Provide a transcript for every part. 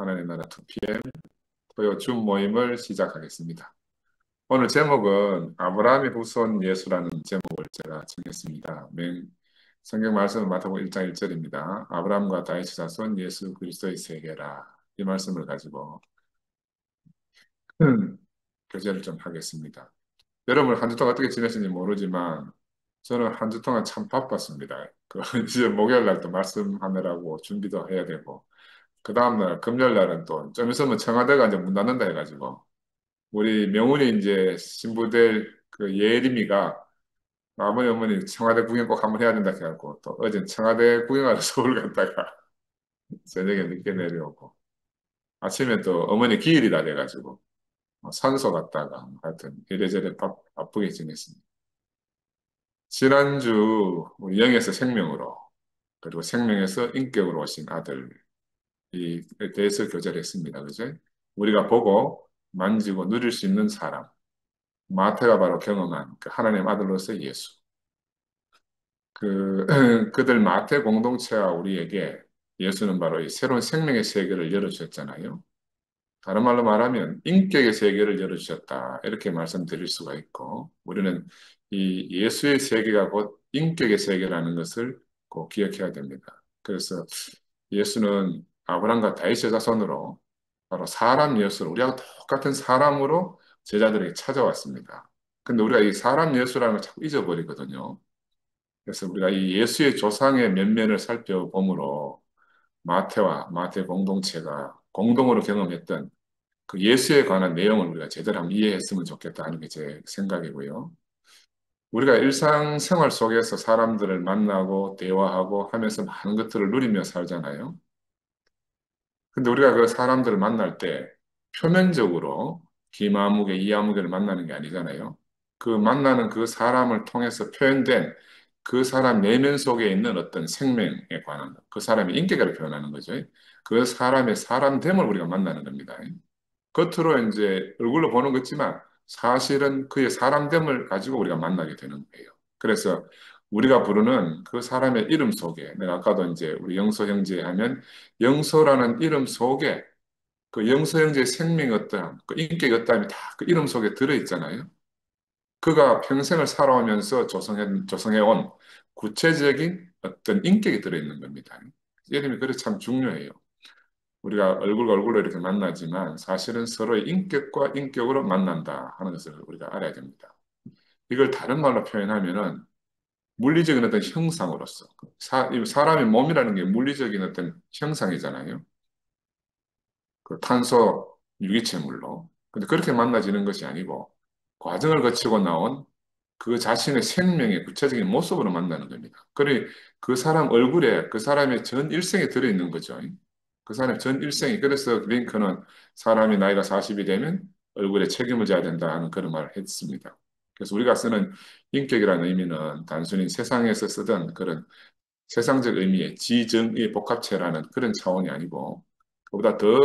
하나님 나라 2PM 토요 줌 모임을 시작하겠습니다. 오늘 제목은 아브라함의 후손 예수라는 제목을 제가 정했습니다. 성경 말씀은 마태복음 1장 1절입니다. 아브라함과 다윗의 자손 예수 그리스도의 세계라. 이 말씀을 가지고 교제를 좀 하겠습니다. 여러분 한 주 동안 어떻게 지내셨는지 모르지만 저는 한 주 동안 참 바빴습니다. 이제 목요일 날도 말씀하느라고 준비도 해야 되고 그 다음날 금요일 날은 또 좀 있으면 청와대가 이제 문 닫는다 해가지고 우리 명훈이 이제 신부될 그 예림이가 어머니 어머니 청와대 구경 꼭 한번 해야 된다 해갖고 또 어제 청와대 구경하러 서울 갔다가 저녁에 늦게 내려오고 아침에 또 어머니 기일이라 돼가지고 산소 갔다가 하여튼 이래저래 바쁘게 지냈습니다. 지난주 우리 영에서 생명으로 그리고 생명에서 인격으로 오신 아들 이 대해서 교제를 했습니다. 그죠? 우리가 보고 만지고 누릴 수 있는 사람. 마태가 바로 경험한 그 하나님 아들로서 예수. 그들 마태 공동체와 우리에게 예수는 바로 이 새로운 생명의 세계를 열어주셨잖아요. 다른 말로 말하면 인격의 세계를 열어주셨다. 이렇게 말씀드릴 수가 있고, 우리는 이 예수의 세계가 곧 인격의 세계라는 것을 꼭 기억해야 됩니다. 그래서 예수는 아브라함과 다윗의 자손으로 바로 사람 예수로 우리하고 똑같은 사람으로 제자들에게 찾아왔습니다. 근데 우리가 이 사람 예수라는 걸 자꾸 잊어버리거든요. 그래서 우리가 이 예수의 조상의 면면을 살펴보므로 마태와 마태 공동체가 공동으로 경험했던 그 예수에 관한 내용을 우리가 제대로 한번 이해했으면 좋겠다 하는 게 제 생각이고요. 우리가 일상생활 속에서 사람들을 만나고 대화하고 하면서 많은 것들을 누리며 살잖아요. 근데 우리가 그 사람들을 만날 때 표면적으로 기마무개, 이하무개를 만나는 게 아니잖아요. 그 만나는 그 사람을 통해서 표현된 그 사람 내면 속에 있는 어떤 생명에 관한 것, 그 사람의 인격을 표현하는 거죠. 그 사람의 사람됨을 우리가 만나는 겁니다. 겉으로 이제 얼굴로 보는 거지만 사실은 그의 사람됨을 가지고 우리가 만나게 되는 거예요. 그래서 우리가 부르는 그 사람의 이름 속에 내가 아까도 이제 우리 영서 형제 하면 영서라는 이름 속에 그 영서 형제의 생명이 어떠함, 그 인격이 어떠함이 다 그 이름 속에 들어있잖아요. 그가 평생을 살아오면서 조성해온 구체적인 어떤 인격이 들어있는 겁니다. 이름이 그래 참 중요해요. 우리가 얼굴과 얼굴로 이렇게 만나지만 사실은 서로의 인격과 인격으로 만난다 하는 것을 우리가 알아야 됩니다. 이걸 다른 말로 표현하면은 물리적인 어떤 형상으로서 이 사람의 몸이라는 게 물리적인 어떤 형상이잖아요. 그 탄소 유기체물로. 근데 그렇게 만나지는 것이 아니고 과정을 거치고 나온 그 자신의 생명의 구체적인 모습으로 만나는 겁니다. 그래 그 사람 얼굴에 그 사람의 전 일생이 들어있는 거죠. 그 사람의 전 일생이 그래서 링컨은 사람이 나이가 40이 되면 얼굴에 책임을 져야 된다 하는 그런 말을 했습니다. 그래서 우리가 쓰는 인격이라는 의미는 단순히 세상에서 쓰던 그런 세상적 의미의 지정의 복합체라는 그런 차원이 아니고 그보다 더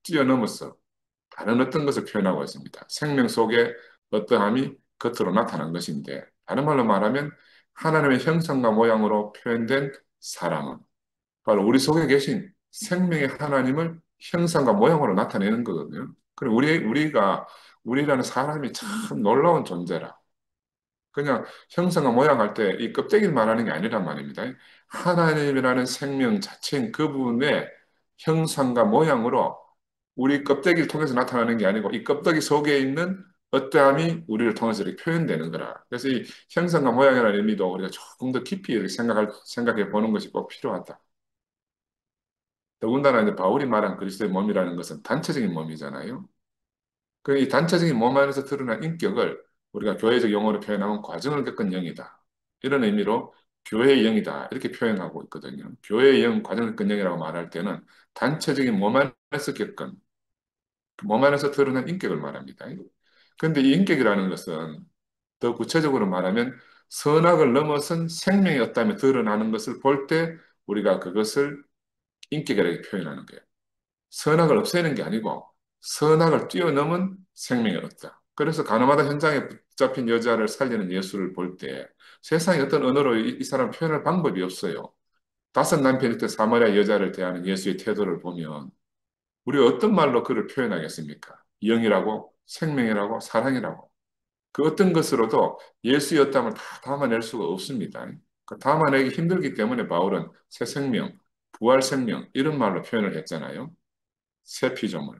뛰어넘어서 다른 어떤 것을 표현하고 있습니다. 생명 속에 어떠함이 겉으로 나타난 것인데 다른 말로 말하면 하나님의 형상과 모양으로 표현된 사람은 바로 우리 속에 계신 생명의 하나님을 형상과 모양으로 나타내는 거거든요. 그리고 우리라는 사람이 참 놀라운 존재라. 그냥 형상과 모양 할 때 이 껍데기를 말하는 게 아니란 말입니다. 하나님이라는 생명 자체인 그분의 형상과 모양으로 우리 껍데기를 통해서 나타나는 게 아니고 이 껍데기 속에 있는 어떠함이 우리를 통해서 이렇게 표현되는 거라. 그래서 이 형상과 모양이라는 의미도 우리가 조금 더 깊이 이렇게 생각해 보는 것이 꼭 필요하다. 더군다나 이제 바울이 말한 그리스도의 몸이라는 것은 단체적인 몸이잖아요. 그 이 단체적인 몸 안에서 드러난 인격을 우리가 교회적 용어로 표현하면 과정을 겪은 영이다. 이런 의미로 교회의 영이다. 이렇게 표현하고 있거든요. 교회의 영, 과정을 겪은 영이라고 말할 때는 단체적인 몸 안에서 겪은, 몸 안에서 드러난 인격을 말합니다. 그런데 이 인격이라는 것은 더 구체적으로 말하면 선악을 넘어선 생명이 없다며 드러나는 것을 볼 때 우리가 그것을 인격이라고 표현하는 거예요. 선악을 없애는 게 아니고 선악을 뛰어넘은 생명이 없다. 그래서 가나마다 현장에 붙잡힌 여자를 살리는 예수를 볼 때 세상에 어떤 언어로 이 사람 표현할 방법이 없어요. 다섯 남편일 때 사마리아 여자를 대하는 예수의 태도를 보면 우리가 어떤 말로 그를 표현하겠습니까? 영이라고, 생명이라고, 사랑이라고. 그 어떤 것으로도 예수였다면 다 담아낼 수가 없습니다. 그 담아내기 힘들기 때문에 바울은 새 생명, 부활 생명, 이런 말로 표현을 했잖아요. 새 피조물.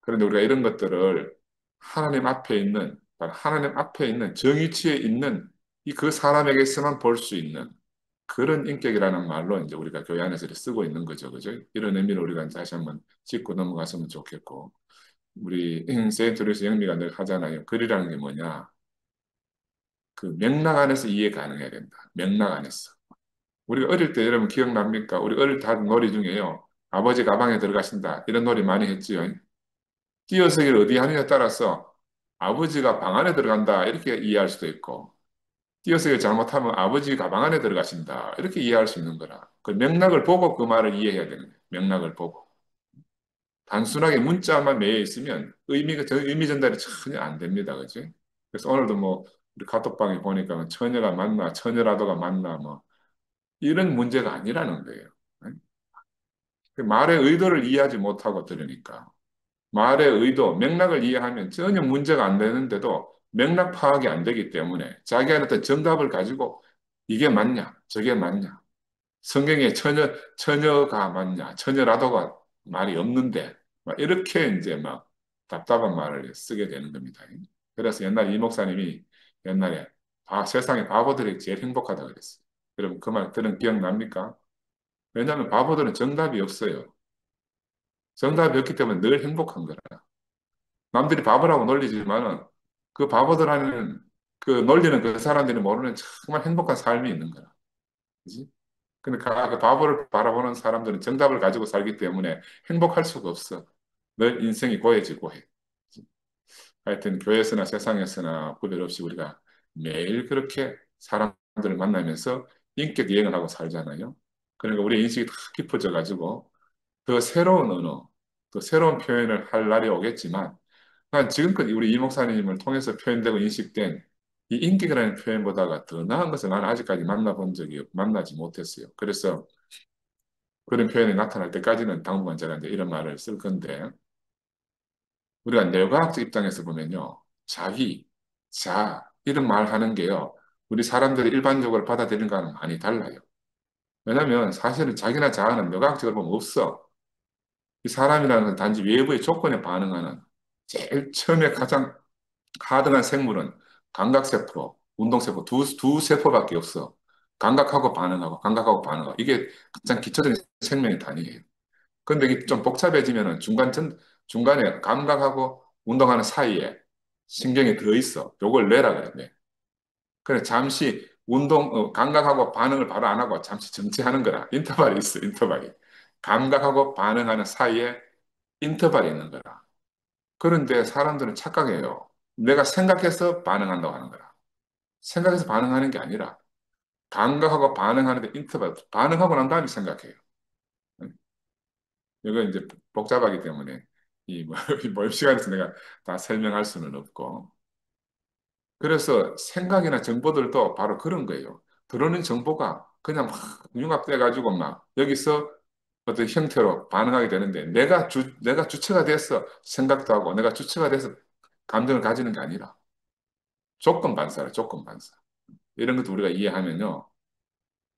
그런데 우리가 이런 것들을 하나님 앞에 있는, 하나님 앞에 있는 정위치에 있는 이 그 사람에게서만 볼 수 있는 그런 인격이라는 말로 이제 우리가 교회 안에서 이렇게 쓰고 있는 거죠. 그죠? 이런 의미를 우리가 다시 한번 짚고 넘어갔으면 좋겠고. 우리 세인트 루이스 영미가 늘 하잖아요. 글이라는 게 뭐냐? 그 맥락 안에서 이해 가능해야 된다. 맥락 안에서. 우리가 어릴 때 여러분 기억납니까? 우리 어릴 때 하던 놀이 중에요. 아버지 가방에 들어가신다. 이런 놀이 많이 했지요. 띄어쓰기를 어디 하느냐에 따라서 아버지가 방 안에 들어간다. 이렇게 이해할 수도 있고, 띄어쓰기를 잘못하면 아버지 가방 안에 들어가신다. 이렇게 이해할 수 있는 거라. 그 맥락을 보고 그 말을 이해해야 되는 거예요. 맥락을 보고. 단순하게 문자만 매여 있으면 의미 전달이 전혀 안 됩니다. 그지? 그래서 오늘도 뭐 우리 카톡방에 보니까 뭐 처녀가 맞나, 처녀라도가 맞나, 뭐 이런 문제가 아니라는 거예요. 그 말의 의도를 이해하지 못하고 들으니까. 말의 의도, 맥락을 이해하면 전혀 문제가 안 되는데도 맥락 파악이 안 되기 때문에 자기한테 어떤 정답을 가지고 이게 맞냐, 저게 맞냐, 성경에 처녀가 맞냐, 처녀라도가 말이 없는데, 막 이렇게 이제 막 답답한 말을 쓰게 되는 겁니다. 그래서 옛날 이 목사님이 옛날에 세상에 바보들이 제일 행복하다고 그랬어요. 여러분 그 말 들은 기억납니까? 왜냐하면 바보들은 정답이 없어요. 정답이 없기 때문에 늘 행복한 거라. 남들이 바보라고 놀리지만은 그 바보들 하는 그 놀리는 그 사람들이 모르는 정말 행복한 삶이 있는 거라. 그지? 근데 그 바보를 바라보는 사람들은 정답을 가지고 살기 때문에 행복할 수가 없어. 늘 인생이 고해지고 해. 하여튼 교회에서나 세상에서나 구별 없이 우리가 매일 그렇게 사람들을 만나면서 인격 여행을 하고 살잖아요. 그러니까 우리의 인식이 다 깊어져 가지고 더 새로운 언어, 또 새로운 표현을 할 날이 오겠지만, 난 지금껏 우리 이 목사님을 통해서 표현되고 인식된 이 인격이라는 표현보다가 더 나은 것을 나는 아직까지 만나지 못했어요. 그래서 그런 표현이 나타날 때까지는 당분간 제가 이제 이런 말을 쓸 건데, 우리가 뇌과학적 입장에서 보면요. 자기, 이런 말 하는 게요. 우리 사람들이 일반적으로 받아들이는 거는 많이 달라요. 왜냐하면 사실은 자기나 자아는 뇌과학적으로 보면 없어. 이 사람이라는 건 단지 외부의 조건에 반응하는 제일 처음에 가장 가능한 생물은 감각세포, 운동세포 두 세포밖에 없어. 감각하고 반응하고 감각하고 반응하고 이게 가장 기초적인 생명의 단위예요. 근데 이게 좀 복잡해지면은 중간에 감각하고 운동하는 사이에 신경이 더 있어. 요걸 뇌라 그래, 뇌. 그래, 잠시 감각하고 반응을 바로 안 하고 잠시 정지하는 거라. 인터벌이 있어, 인터벌이. 감각하고 반응하는 사이에 인터벌이 있는 거라. 그런데 사람들은 착각해요. 내가 생각해서 반응한다고 하는 거라. 생각해서 반응하는 게 아니라 감각하고 반응하는데 인터벌, 반응하고 난 다음에 생각해요. 이거 이제 복잡하기 때문에 이 모임 시간에서 내가 다 설명할 수는 없고. 그래서 생각이나 정보들도 바로 그런 거예요. 들어오는 정보가 그냥 막 융합돼가지고 막 여기서 어떤 형태로 반응하게 되는데 내가 주체가 돼서 생각도 하고 내가 주체가 돼서 감정을 가지는 게 아니라 조건 반사라, 조건 반사. 이런 것도 우리가 이해하면요.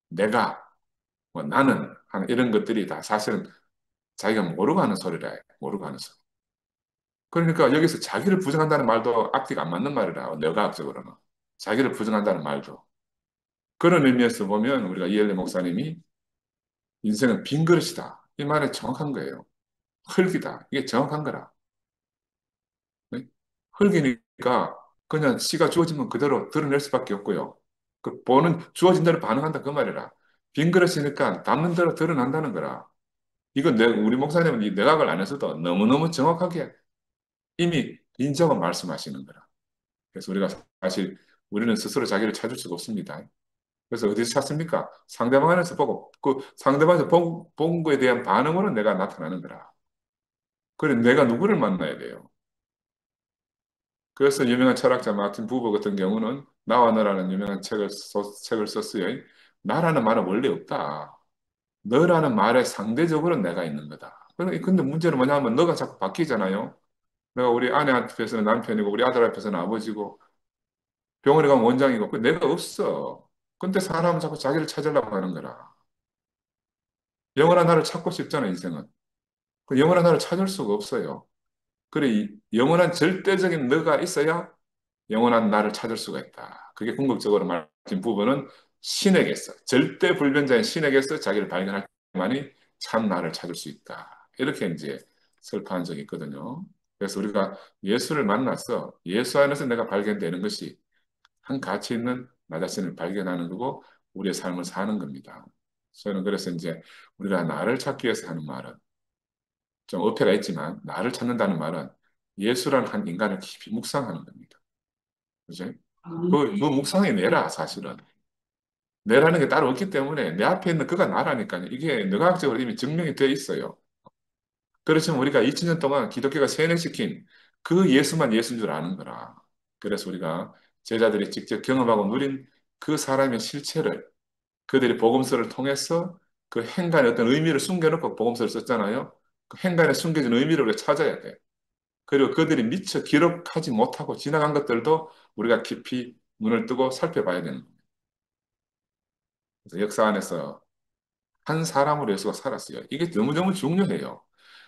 내가, 뭐 나는 하는 이런 것들이 다 사실은 자기가 모르고 하는 소리라, 모르고 하는 소리. 그러니까 여기서 자기를 부정한다는 말도 앞뒤가 안 맞는 말이라, 뇌과학적으로는. 자기를 부정한다는 말도. 그런 의미에서 보면 우리가 이엘리 목사님이 인생은 빈 그릇이다. 이 말이 정확한 거예요. 흙이다. 이게 정확한 거라. 네? 흙이니까 그냥 씨가 주어지면 그대로 드러낼 수밖에 없고요. 그 보는 주어진 대로 반응한다 그 말이라. 빈 그릇이니까 담는 대로 드러난다는 거라. 이건 우리 목사님은 이 내각을 안 해서도 너무너무 정확하게 이미 인정을 말씀하시는 거라. 그래서 우리가 사실 우리는 스스로 자기를 찾을 수가 없습니다. 그래서 어디서 찾습니까? 상대방 안에서 보고 그 상대방에서 본 거에 대한 반응으로 내가 나타나는 거라. 그래 내가 누구를 만나야 돼요? 그래서 유명한 철학자 마틴 부버 같은 경우는 나와 너라는 유명한 책을 썼어요. 나라는 말은 원래 없다. 너라는 말에 상대적으로 내가 있는 거다. 근데 문제는 뭐냐면 너가 자꾸 바뀌잖아요. 내가 우리 아내 앞에서는 남편이고 우리 아들 앞에서는 아버지고 병원에 가면 원장이고 그 내가 없어. 근데 사람은 자꾸 자기를 찾으려고 하는 거라. 영원한 나를 찾고 싶잖아, 인생은. 그 영원한 나를 찾을 수가 없어요. 그래, 이 영원한 절대적인 너가 있어야 영원한 나를 찾을 수가 있다. 그게 궁극적으로 말해진 부분은 신에게서, 절대 불변자인 신에게서 자기를 발견할 때만이 참 나를 찾을 수 있다. 이렇게 이제 설파한 적이 있거든요. 그래서 우리가 예수를 만나서 예수 안에서 내가 발견되는 것이 한 가치 있는 나 자신을 발견하는 거고 우리의 삶을 사는 겁니다. 저는 그래서 이제 우리가 나를 찾기 위해서 하는 말은 좀 어폐가 있지만 나를 찾는다는 말은 예수라는 한 인간을 깊이 묵상하는 겁니다. 그죠? 그 묵상이 내라, 사실은. 내라는 게 따로 없기 때문에 내 앞에 있는 그가 나라니까요. 이게 뇌과학적으로 이미 증명이 되어 있어요. 그렇지만 우리가 2000년 동안 기독교가 세뇌시킨 그 예수만 예수인 줄 아는 거라. 그래서 우리가 제자들이 직접 경험하고 누린 그 사람의 실체를 그들이 복음서를 통해서 그 행간에 어떤 의미를 숨겨놓고 복음서를 썼잖아요. 그 행간에 숨겨진 의미를 우리가 찾아야 돼. 그리고 그들이 미처 기록하지 못하고 지나간 것들도 우리가 깊이 눈을 뜨고 살펴봐야 되는 거예요. 그래서 역사 안에서 한 사람으로 예수가 살았어요. 이게 너무너무 중요해요.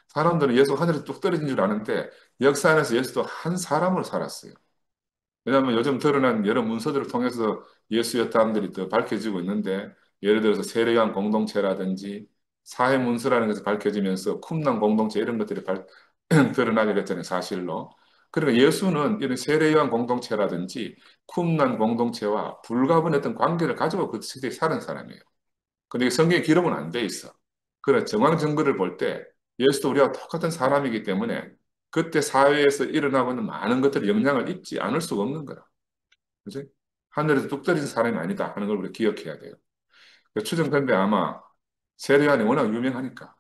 사람들은 예수가 하늘에 뚝 떨어진 줄 아는데 역사 안에서 예수도 한 사람으로 살았어요. 왜냐하면 요즘 드러난 여러 문서들을 통해서 예수의 사람들이 더 밝혀지고 있는데 예를 들어서 세례요한 공동체라든지 사회 문서라는 것이 밝혀지면서 쿰란 공동체 이런 것들이 드러나게 됐잖아요, 사실로. 그러니까 예수는 이런 세례요한 공동체라든지 쿰란 공동체와 불가분의 어떤 관계를 가지고 그 시대에 사는 사람이에요. 근데 성경에 기록은 안 돼 있어. 그래, 정황 증거를 볼 때 예수도 우리와 똑같은 사람이기 때문에 그때 사회에서 일어나고 있는 많은 것들이 영향을 입지 않을 수가 없는 거라. 그지? 하늘에서 뚝 떨어진 사람이 아니다 하는 걸 우리 기억해야 돼요. 추정컨대 아마 세례요한이 워낙 유명하니까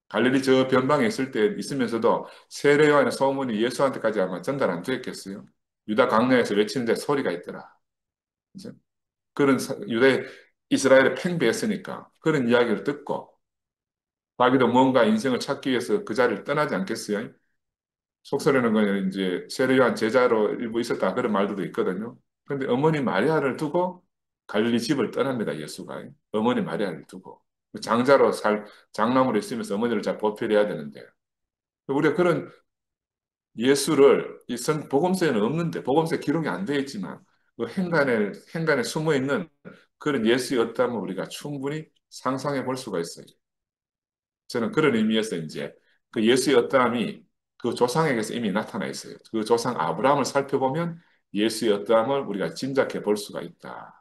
갈릴리 저 변방에 있을 때 있으면서도 세례요한의 소문이 예수한테까지 아마 전달 안 됐겠어요. 유다 광야에서 외치는데 소리가 있더라. 그죠? 그런 유대 이스라엘에 팽배했으니까 그런 이야기를 듣고 자기도 뭔가 인생을 찾기 위해서 그 자리를 떠나지 않겠어요? 속설에는 그냥 이제 세례요한 제자로 일부 있었다 그런 말들도 있거든요. 그런데 어머니 마리아를 두고 갈릴리 집을 떠납니다, 예수가. 어머니 마리아를 두고. 장자로 장남으로 있으면서 어머니를 잘 보필해야 되는데. 우리가 그런 예수를 복음서에는 없는데, 복음서에 기록이 안 되어 있지만, 그 행간에 숨어 있는 그런 예수였다면 우리가 충분히 상상해 볼 수가 있어요. 저는 그런 의미에서 이제 그 예수의 어떠함이 그 조상에게서 이미 나타나 있어요. 그 조상 아브라함을 살펴보면 예수의 어떠함을 우리가 짐작해 볼 수가 있다.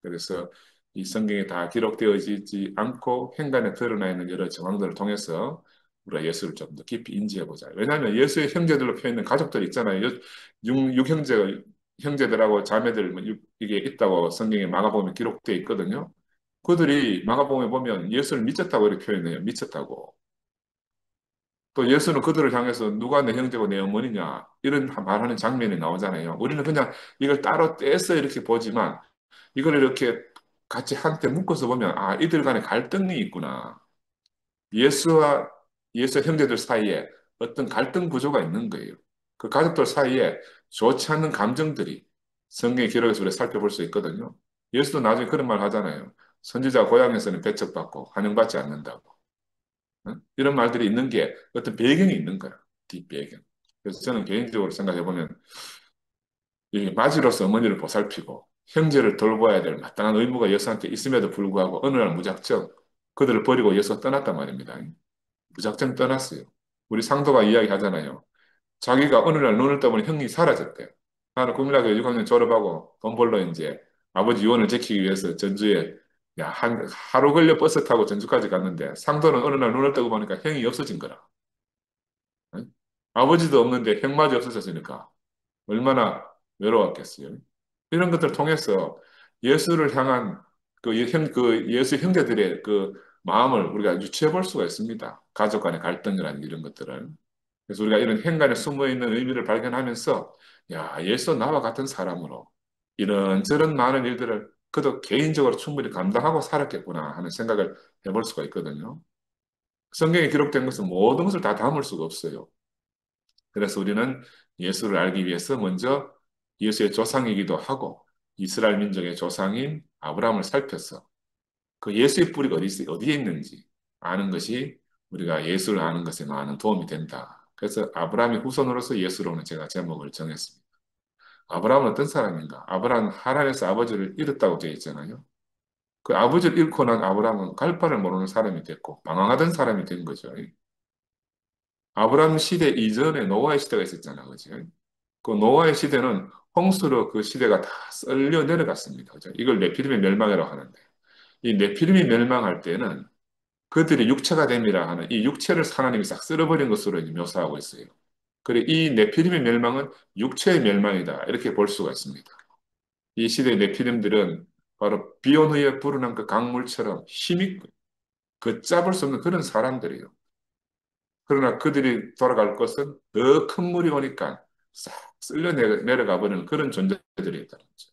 그래서 이 성경에 다 기록되어지지 않고 행간에 드러나 있는 여러 정황들을 통해서 우리가 예수를 좀 더 깊이 인지해 보자. 왜냐하면 예수의 형제들로 표현된 가족들이 있잖아요. 육형제, 형제들하고 자매들 이게 있다고 성경에 마가복음에 기록되어 있거든요. 그들이 마가복음에 보면 예수를 미쳤다고 이렇게 표현해요. 미쳤다고. 또 예수는 그들을 향해서 누가 내 형제고 내 어머니냐 이런 말하는 장면이 나오잖아요. 우리는 그냥 이걸 따로 떼서 이렇게 보지만 이걸 이렇게 같이 한때 묶어서 보면 아, 이들 간에 갈등이 있구나. 예수와 예수 형제들 사이에 어떤 갈등 구조가 있는 거예요. 그 가족들 사이에 좋지 않는 감정들이 성경의 기록에서 우리가 살펴볼 수 있거든요. 예수도 나중에 그런 말 하잖아요. 선지자 고향에서는 배척받고 환영받지 않는다고. 응? 이런 말들이 있는 게 어떤 배경이 있는 거야. 뒷배경. 그래서 저는 개인적으로 생각해 보면 이 마지로서 어머니를 보살피고 형제를 돌봐야 될 마땅한 의무가 예수한테 있음에도 불구하고 어느 날 무작정 그들을 버리고 예수가 떠났단 말입니다. 무작정 떠났어요. 우리 상도가 이야기하잖아요. 자기가 어느 날 눈을 떠보니 형이 사라졌대요. 나는 국민학교 6학년 졸업하고 돈 벌러 이제 아버지 유언을 지키기 위해서 전주에 하루 걸려 버스 타고 전주까지 갔는데 상도는 어느 날 눈을 뜨고 보니까 형이 없어진 거라. 응? 아버지도 없는데 형마저 없어졌으니까 얼마나 외로웠겠어요. 이런 것들을 통해서 예수를 향한 그 예수 형제들의 그 마음을 우리가 유추해 볼 수가 있습니다. 가족 간의 갈등이라는 이런 것들을. 그래서 우리가 이런 행간에 숨어 있는 의미를 발견하면서 야, 예수 나와 같은 사람으로 이런저런 많은 일들을 그도 개인적으로 충분히 감당하고 살았겠구나 하는 생각을 해볼 수가 있거든요. 성경에 기록된 것은 모든 것을 다 담을 수가 없어요. 그래서 우리는 예수를 알기 위해서 먼저 예수의 조상이기도 하고 이스라엘 민족의 조상인 아브라함을 살펴서 그 예수의 뿌리가 어디에 있는지 아는 것이 우리가 예수를 아는 것에 많은 도움이 된다. 그래서 아브라함의 후손으로서 예수로는 제가 제목을 정했습니다. 아브라함은 어떤 사람인가? 아브라함은 하란에서 아버지를 잃었다고 되어 있잖아요. 그 아버지를 잃고 난 아브라함은 갈 바를 모르는 사람이 됐고 방황하던 사람이 된 거죠. 아브라함 시대 이전에 노아의 시대가 있었잖아요. 그죠? 그 노아의 시대는 홍수로 그 시대가 다 썰려 내려갔습니다. 그죠? 이걸 네피림의 멸망이라고 하는데 이 네피림이 멸망할 때는 그들이 육체가 됨이라 하는 이 육체를 하나님이 싹 쓸어버린 것으로 이제 묘사하고 있어요. 그리고 이 네피림의 멸망은 육체의 멸망이다. 이렇게 볼 수가 있습니다. 이 시대의 네피림들은 바로 비온 후에 불어난 그 강물처럼 힘이 걷잡을 수 없는 그런 사람들이에요. 그러나 그들이 돌아갈 것은 더 큰 물이 오니까 싹 쓸려 내려가 버리는 그런 존재들이었다는 거죠.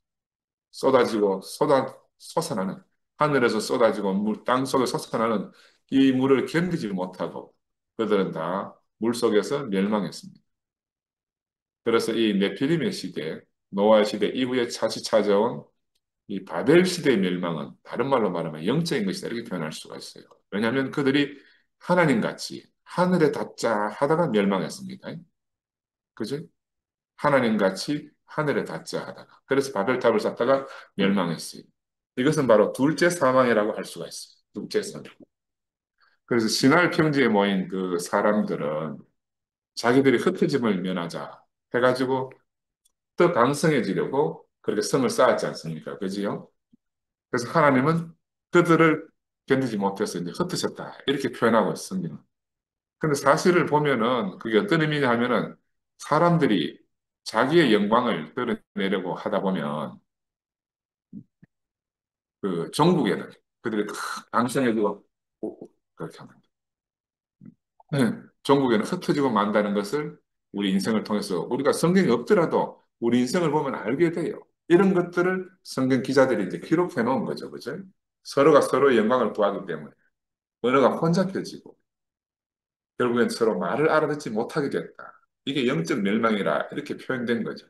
솟아나는, 하늘에서 쏟아지고 땅 속에 솟아나는 이 물을 견디지 못하고 그들은 다 물 속에서 멸망했습니다. 그래서 이 네피림의 시대, 노아의 시대 이후에 차시 찾아온 이 바벨 시대의 멸망은 다른 말로 말하면 영적인 것이다 이렇게 표현할 수가 있어요. 왜냐하면 그들이 하나님 같이 하늘에 닿자 하다가 멸망했습니다. 그죠? 하나님 같이 하늘에 닿자 하다가. 그래서 바벨탑을 쌓다가 멸망했어요. 이것은 바로 둘째 사망이라고 할 수가 있어요. 둘째 사망. 그래서 신할 평지에 모인 그 사람들은 자기들이 흩어짐을 면하자 해가지고 더 강성해지려고 그렇게 성을 쌓았지 않습니까? 그지요? 그래서 하나님은 그들을 견디지 못해서 이제 흩으셨다. 이렇게 표현하고 있습니다. 근데 사실을 보면은 그게 어떤 의미냐 하면은 사람들이 자기의 영광을 드러내려고 하다 보면 그 종국에는 그들이 강성해지고 그렇게 합니다. 종국에는 흩어지고 만다는 것을 우리 인생을 통해서 우리가 성경이 없더라도 우리 인생을 보면 알게 돼요. 이런 것들을 성경 기자들이 이제 기록해 놓은 거죠. 그죠? 서로가 서로의 영광을 구하기 때문에 언어가 혼잡해지고 결국엔 서로 말을 알아듣지 못하게 됐다. 이게 영적 멸망이라 이렇게 표현된 거죠.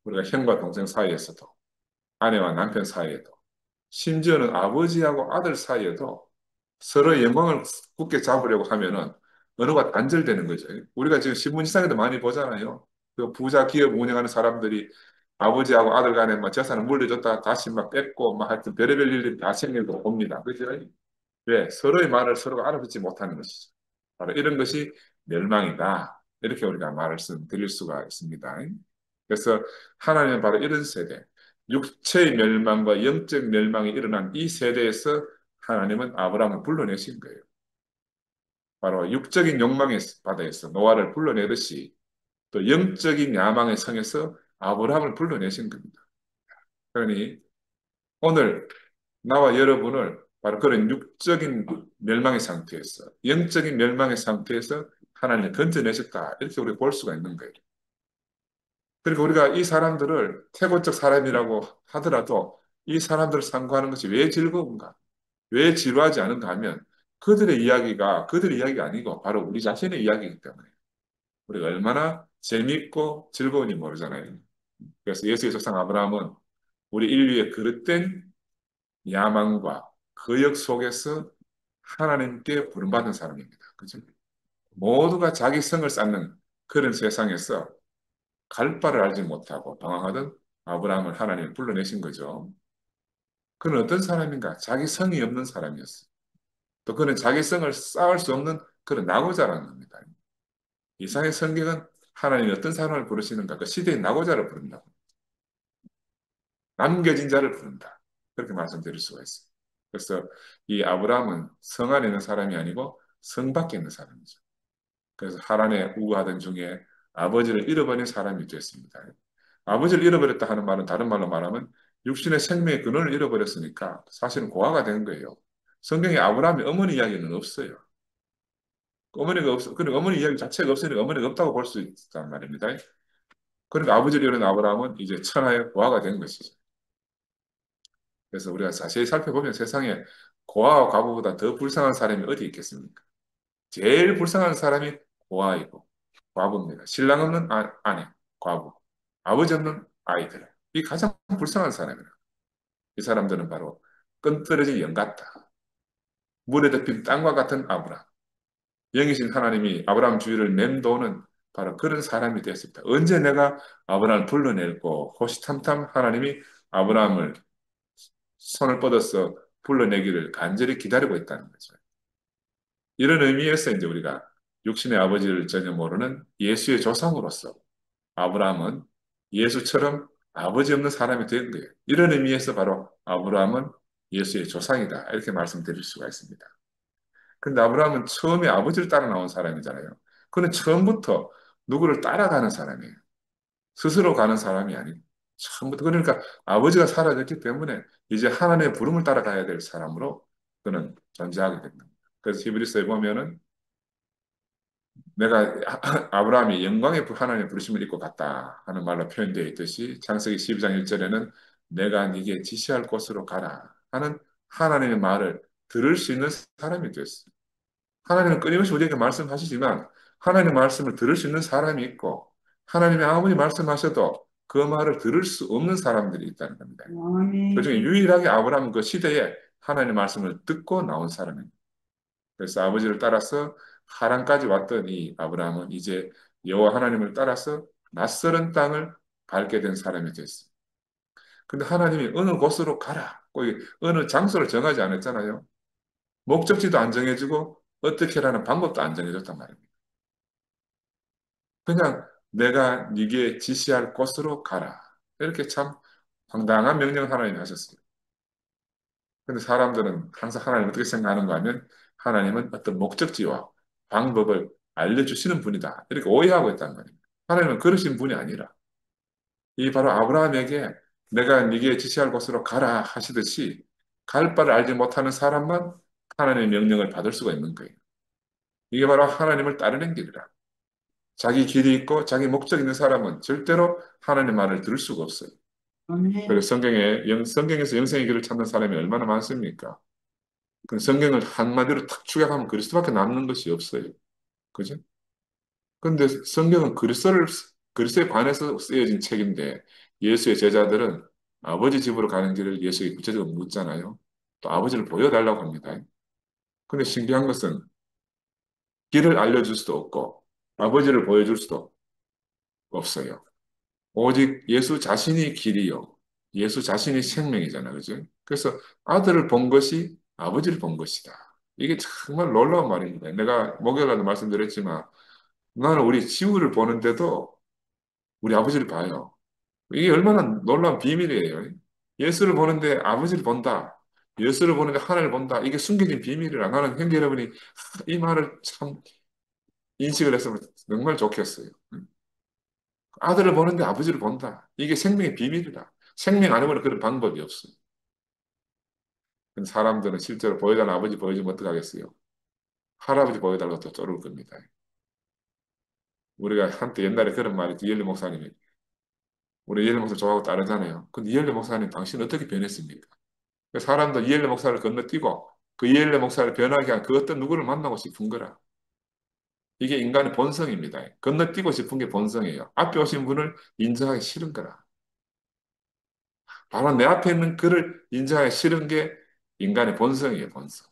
우리가 형과 동생 사이에서도 아내와 남편 사이에도 심지어는 아버지하고 아들 사이에도 서로의 영광을 굳게 잡으려고 하면은 언어가 단절되는 거죠. 우리가 지금 신문지상에도 많이 보잖아요. 그 부자 기업 운영하는 사람들이 아버지하고 아들 간에 막 재산을 물려줬다가 다시 막 뺏고 막 하여튼 별의별 일들이 다 생기고 봅니다. 그죠? 왜? 서로의 말을 서로가 알아듣지 못하는 것이죠. 바로 이런 것이 멸망이다. 이렇게 우리가 말씀드릴 수가 있습니다. 그래서 하나님은 바로 이런 세대, 육체의 멸망과 영적 멸망이 일어난 이 세대에서 하나님은 아브라함을 불러내신 거예요. 바로 육적인 욕망의 바다에서 노아를 불러내듯이 또 영적인 야망의 성에서 아브라함을 불러내신 겁니다. 그러니 오늘 나와 여러분을 바로 그런 육적인 멸망의 상태에서, 영적인 멸망의 상태에서 하나님이 건져내셨다. 이렇게 우리가 볼 수가 있는 거예요. 그리고 우리가 이 사람들을 태고적 사람이라고 하더라도 이 사람들을 상고하는 것이 왜 즐거운가? 왜 지루하지 않은가 하면 그들의 이야기가 그들의 이야기가 아니고 바로 우리 자신의 이야기이기 때문에 우리가 얼마나 재밌고 즐거운지 모르잖아요. 그래서 예수의 조상 아브라함은 우리 인류의 그릇된 야망과 거역 속에서 하나님께 부름받은 사람입니다. 그죠? 모두가 자기 성을 쌓는 그런 세상에서 갈 바를 알지 못하고 방황하던 아브라함을 하나님이 불러내신 거죠. 그는 어떤 사람인가? 자기 성이 없는 사람이었어요. 또 그는 자기 성을 쌓을 수 없는 그런 낙오자라는 겁니다. 이상의 성경은 하나님이 어떤 사람을 부르시는가? 그 시대의 낙오자를 부른다. 남겨진 자를 부른다. 그렇게 말씀드릴 수가 있어요. 그래서 이 아브라함은 성 안에 있는 사람이 아니고 성 밖에 있는 사람이죠. 그래서 하란에 우거하던 중에 아버지를 잃어버린 사람이 됐습니다. 아버지를 잃어버렸다 하는 말은 다른 말로 말하면 육신의 생명의 근원을 잃어버렸으니까 사실은 고아가 된 거예요. 성경에 아브라함의 어머니 이야기는 없어요. 어머니가 없어. 그러니까 어머니 이야기 자체가 없으니까 어머니가 없다고 볼 수 있단 말입니다. 그러니까 아버지를 잃은 아브라함은 이제 천하의 고아가 된 것이죠. 그래서 우리가 자세히 살펴보면 세상에 고아와 과부보다 더 불쌍한 사람이 어디 있겠습니까? 제일 불쌍한 사람이 고아이고 과부입니다. 신랑 없는 아내, 과부, 아버지 없는 아이들. 이 가장 불쌍한 사람이에요. 이 사람들은 바로 끈떨어진 영 같다. 물에 덮인 땅과 같은 아브라함. 영이신 하나님이 아브라함 주위를 맴도는 바로 그런 사람이 되었습니다. 언제 내가 아브라함을 불러낼고 호시탐탐 하나님이 아브라함을 손을 뻗어서 불러내기를 간절히 기다리고 있다는 거죠. 이런 의미에서 이제 우리가 육신의 아버지를 전혀 모르는 예수의 조상으로서 아브라함은 예수처럼 아버지 없는 사람이 된 거예요. 이런 의미에서 바로 아브라함은 예수의 조상이다. 이렇게 말씀드릴 수가 있습니다. 근데 아브라함은 처음에 아버지를 따라 나온 사람이잖아요. 그는 처음부터 누구를 따라가는 사람이에요. 스스로 가는 사람이 아니고 처음부터 그러니까 아버지가 사라졌기 때문에 이제 하나님의 부름을 따라가야 될 사람으로 그는 존재하게 됩니다. 그래서 히브리서에 보면은 내가 아브라함이 영광의 하나님의 부르심을 입고 갔다 하는 말로 표현되어 있듯이 창세기 12장 1절에는 내가 네게 지시할 곳으로 가라 하는 하나님의 말을 들을 수 있는 사람이 됐어요. 하나님은 끊임없이 우리에게 말씀하시지만 하나님의 말씀을 들을 수 있는 사람이 있고 하나님의 아무리 말씀하셔도 그 말을 들을 수 없는 사람들이 있다는 겁니다. 그중에 유일하게 아브라함은 그 시대에 하나님의 말씀을 듣고 나온 사람입니다. 그래서 아버지를 따라서 하란까지 왔던 이 아브라함은 이제 여호와 하나님을 따라서 낯설은 땅을 밟게 된 사람이 됐어요. 근데 하나님이 어느 곳으로 가라, 거기 어느 장소를 정하지 않았잖아요. 목적지도 안 정해지고 어떻게라는 방법도 안 정해졌단 말입니다. 그냥 내가 네게 지시할 곳으로 가라. 이렇게 참 황당한 명령 하나님이 하셨어요. 근데 사람들은 항상 하나님 어떻게 생각하는가 하면 하나님은 어떤 목적지와 방법을 알려주시는 분이다. 이렇게 오해하고 있다는 거예요. 하나님은 그러신 분이 아니라 이 바로 아브라함에게 내가 네게 지시할 곳으로 가라 하시듯이 갈 바를 알지 못하는 사람만 하나님의 명령을 받을 수가 있는 거예요. 이게 바로 하나님을 따르는 길이라. 자기 길이 있고 자기 목적 있는 사람은 절대로 하나님의 말을 들을 수가 없어요. 그래서 성경에서 영생의 길을 찾는 사람이 얼마나 많습니까? 그 성경을 한마디로 탁 축약하면 그리스도밖에 남는 것이 없어요. 그죠? 근데 성경은 그리스도에 관해서 쓰여진 책인데 예수의 제자들은 아버지 집으로 가는 길을 예수에게 구체적으로 묻잖아요. 또 아버지를 보여달라고 합니다. 근데 신기한 것은 길을 알려줄 수도 없고 아버지를 보여줄 수도 없어요. 오직 예수 자신이 길이요. 예수 자신이 생명이잖아요. 그죠? 그래서 아들을 본 것이 아버지를 본 것이다. 이게 정말 놀라운 말입니다. 내가 목요일에도 말씀드렸지만 나는 우리 지구를 보는데도 우리 아버지를 봐요. 이게 얼마나 놀라운 비밀이에요. 예수를 보는데 아버지를 본다. 예수를 보는데 하나님을 본다. 이게 숨겨진 비밀이라 나는 형제 여러분이 이 말을 참 인식을 했으면 정말 좋겠어요. 아들을 보는데 아버지를 본다. 이게 생명의 비밀이다. 생명 아니면 그런 방법이 없어요. 근데 사람들은 실제로 보여달라는 아버지 보여주면 어떡하겠어요? 할아버지 보여달라고 또 쪼를 겁니다. 우리가 한때 옛날에 그런 말이 이엘리 목사님이 우리 이엘리 목사 좋아하고 따르잖아요. 근데 이엘리 목사님 당신 어떻게 변했습니까? 그 사람도 이엘리 목사를 건너뛰고 그 이엘리 목사를 변하게 한 그 어떤 누구를 만나고 싶은 거라. 이게 인간의 본성입니다. 건너뛰고 싶은 게 본성이에요. 앞에 오신 분을 인정하기 싫은 거라. 바로 내 앞에 있는 그를 인정하기 싫은 게 인간의 본성이에요, 본성.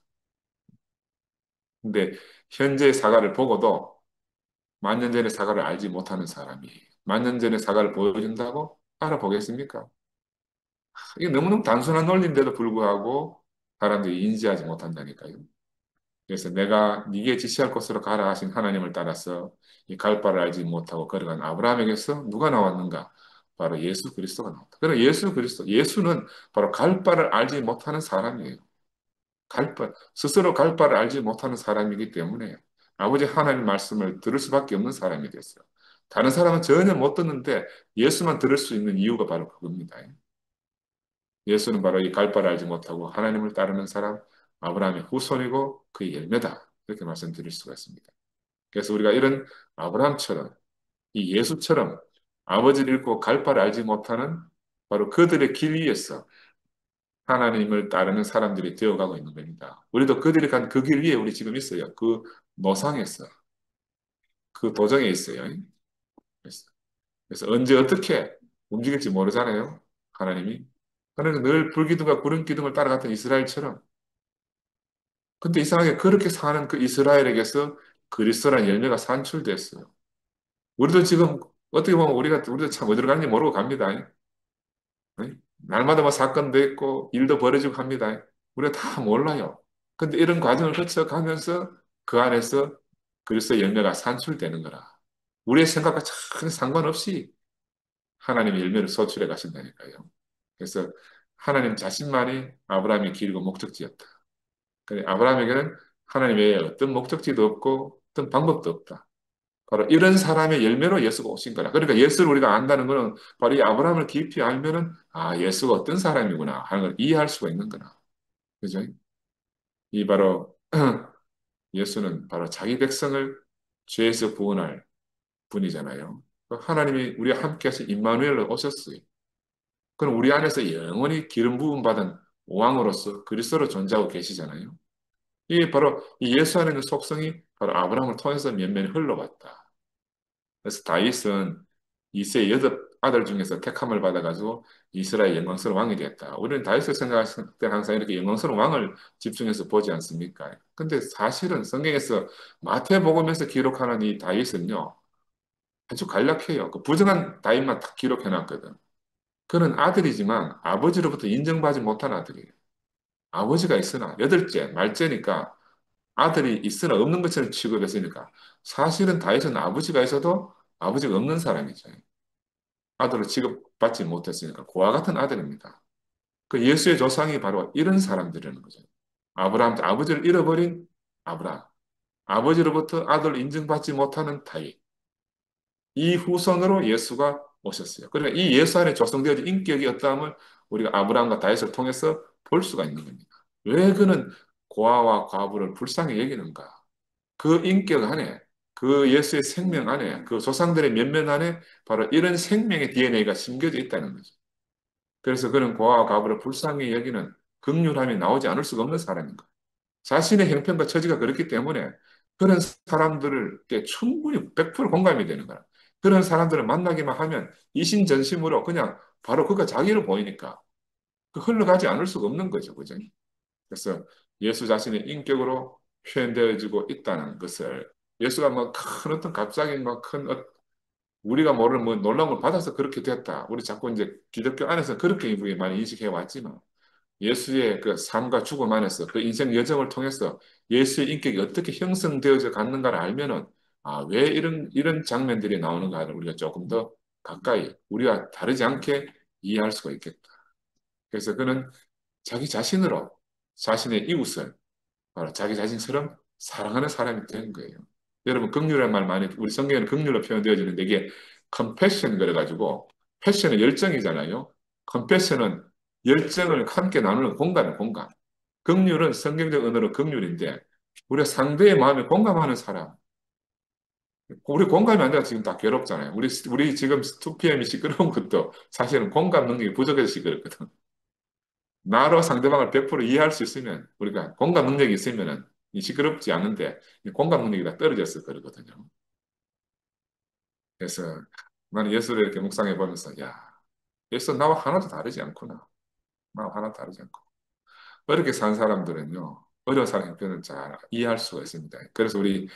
근데 현재의 사과를 보고도 만년 전의 사과를 알지 못하는 사람이 만년 전의 사과를 보여준다고 알아보겠습니까? 이게 너무너무 단순한 논리인데도 불구하고 사람들이 인지하지 못한다니까요. 그래서 내가 네게 지시할 곳으로 가라 하신 하나님을 따라서 이 갈 바를 알지 못하고 걸어간 아브라함에게서 누가 나왔는가? 바로 예수 그리스도가 나왔다. 그럼 예수 그리스도, 예수는 바로 갈 바를 알지 못하는 사람이에요. 스스로 갈 바를 알지 못하는 사람이기 때문에 아버지 하나님 말씀을 들을 수밖에 없는 사람이 됐어요. 다른 사람은 전혀 못 듣는데 예수만 들을 수 있는 이유가 바로 그겁니다. 예수는 바로 이 갈 바를 알지 못하고 하나님을 따르는 사람, 아브라함의 후손이고 그의 열매다. 이렇게 말씀드릴 수가 있습니다. 그래서 우리가 이런 아브라함처럼 이 예수처럼 아버지를 잃고 갈 바를 알지 못하는 바로 그들의 길 위에서 하나님을 따르는 사람들이 되어가고 있는 겁니다. 우리도 그들이 간 그 길 위에 우리 지금 있어요. 그 노상에서 그 도정에 있어요. 그래서, 그래서 언제 어떻게 움직일지 모르잖아요. 하나님이. 그래서 늘 불기둥과 구름기둥을 따라갔던 이스라엘처럼. 근데 이상하게 그렇게 사는 그 이스라엘에게서 그리스도라는 열매가 산출됐어요. 우리도 지금 어떻게 보면 우리도 참 어디로 가는지 모르고 갑니다. 네? 날마다 뭐 사건도 있고 일도 벌어지고 합니다. 우리가 다 몰라요. 근데 이런 과정을 거쳐가면서 그 안에서 그리스도의 열매가 산출되는 거라. 우리의 생각과 전혀 상관없이 하나님의 열매를 소출해 가신다니까요. 그래서 하나님 자신만이 아브라함의 길이고 목적지였다. 그래, 아브라함에게는 하나님 외에 어떤 목적지도 없고 어떤 방법도 없다. 바로 이런 사람의 열매로 예수가 오신 거라. 그러니까 예수를 우리가 안다는 것은 바로 이 아브라함을 깊이 알면은 아, 예수가 어떤 사람이구나 하는 걸 이해할 수가 있는 거라. 그죠? 이 바로 예수는 바로 자기 백성을 죄에서 구원할 분이잖아요. 그 하나님이 우리와 함께 하신 임마누엘로 오셨어요. 그럼 우리 안에서 영원히 기름 부음 받은 왕으로서 그리스도로 존재하고 계시잖아요. 이게 바로 이 예수 안에 있는 속성이 바로 아브라함을 통해서 면면이 흘러왔다. 그래서 다윗은 이세의 여덟 아들 중에서 택함을 받아가지고 이스라엘 영광스러운 왕이 됐다. 우리는 다윗을 생각할 때 항상 이렇게 영광스러운 왕을 집중해서 보지 않습니까? 근데 사실은 성경에서 마태복음에서 기록하는 이 다윗은요, 아주 간략해요. 그 부정한 다윗만 딱 기록해놨거든. 그는 아들이지만 아버지로부터 인정받지 못한 아들이에요. 아버지가 있으나 여덟째, 말째니까 아들이 있으나 없는 것처럼 취급했으니까 사실은 다윗은 아버지가 있어도 아버지가 없는 사람이죠. 아들을 취급받지 못했으니까 고아 같은 아들입니다. 그 예수의 조상이 바로 이런 사람들이라는 거죠. 아브라함, 아버지를 잃어버린 아브라함, 아버지로부터 아들을 인정받지 못하는 다윗. 이 후손으로 예수가 오셨어요. 그러니까 이 예수 안에 조성되어진 인격이 어떠함을 우리가 아브라함과 다윗을 통해서 볼 수가 있는 겁니다. 왜 그는 고아와 과부를 불쌍히 여기는가? 그 인격 안에, 그 예수의 생명 안에, 그 조상들의 면면 안에 바로 이런 생명의 DNA가 심겨져 있다는 거죠. 그래서 그는 고아와 과부를 불쌍히 여기는 긍휼함이 나오지 않을 수가 없는 사람인 거예요. 자신의 형편과 처지가 그렇기 때문에 그런 사람들을 충분히 100% 공감이 되는 거야. 그런 사람들을 만나기만 하면 이심전심으로 그냥 바로 그가 자기를 보이니까 그 흘러가지 않을 수가 없는 거죠. 그죠? 그래서 예수 자신의 인격으로 표현되어지고 있다는 것을 예수가 뭐 큰 어떤 갑자기 뭐큰 우리가 모르는 뭐 놀라운 걸 받아서 그렇게 됐다. 우리 자꾸 이제 기독교 안에서 그렇게 우리 많이 인식해 왔지만 예수의 그 삶과 죽음 안에서 그 인생 여정을 통해서 예수의 인격이 어떻게 형성되어져 갔는가를 알면은 아, 왜 이런 장면들이 나오는가를 우리가 조금 더 가까이 우리와 다르지 않게 이해할 수가 있겠다. 그래서 그는 자기 자신으로 자신의 이웃을 바로 자기 자신처럼 사랑하는 사람이 된 거예요. 여러분, 긍휼이라는 말 많이, 우리 성경에는 긍휼로 표현되어지는데 이게 컴패션 그래가지고, 패션은 열정이잖아요. 컴패션은 열정을 함께 나누는 공간은 공간. 긍휼은 성경적 언어로 긍휼인데, 우리가 상대의 마음에 공감하는 사람, 우리 공감이 안 돼서 지금 다 괴롭잖아요. 우리 지금 2PM이 시끄러운 것도 사실은 공감 능력이 부족해서 시끄럽거든. 나로 상대방을 100% 이해할 수 있으면 우리가 공감 능력이 있으면은 이 시끄럽지 않은데 이 공감 능력이 다 떨어져서 그러거든요. 그래서 나는 예수를 이렇게 묵상해 보면서 야, 예수 나와 하나도 다르지 않구나. 나와 하나도 다르지 않고. 어렵게 산 사람들은요. 어려운 사람 형편을 잘 이해할 수가 있습니다. 그래서 우리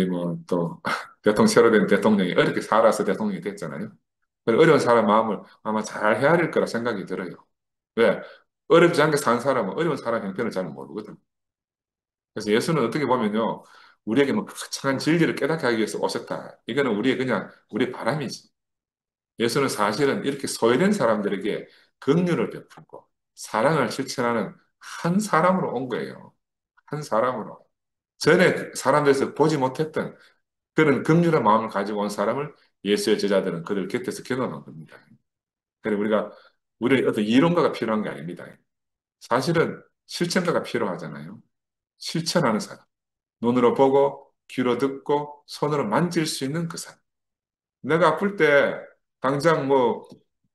뭐 또 대통령 새로 된 대통령이 어렵게 살아서 대통령이 됐잖아요. 그래서 어려운 사람 마음을 아마 잘 헤아릴 거라 생각이 들어요. 왜? 어렵지 않게 산 사람은 어려운 사람 형편을 잘 모르거든. 그래서 예수는 어떻게 보면요, 우리에게 뭐 거창한 진리를 깨닫게 하기 위해서 오셨다. 이거는 우리의 그냥 우리의 바람이지. 예수는 사실은 이렇게 소외된 사람들에게 긍휼을 베풀고 사랑을 실천하는 한 사람으로 온 거예요. 한 사람으로. 전에 사람들에서 보지 못했던 그런 긍휼한 마음을 가지고 온 사람을 예수의 제자들은 그들 곁에서 경험한 겁니다. 그래서 우리 어떤 이론가가 필요한 게 아닙니다. 사실은 실천가가 필요하잖아요. 실천하는 사람. 눈으로 보고 귀로 듣고 손으로 만질 수 있는 그 사람. 내가 아플 때 당장 뭐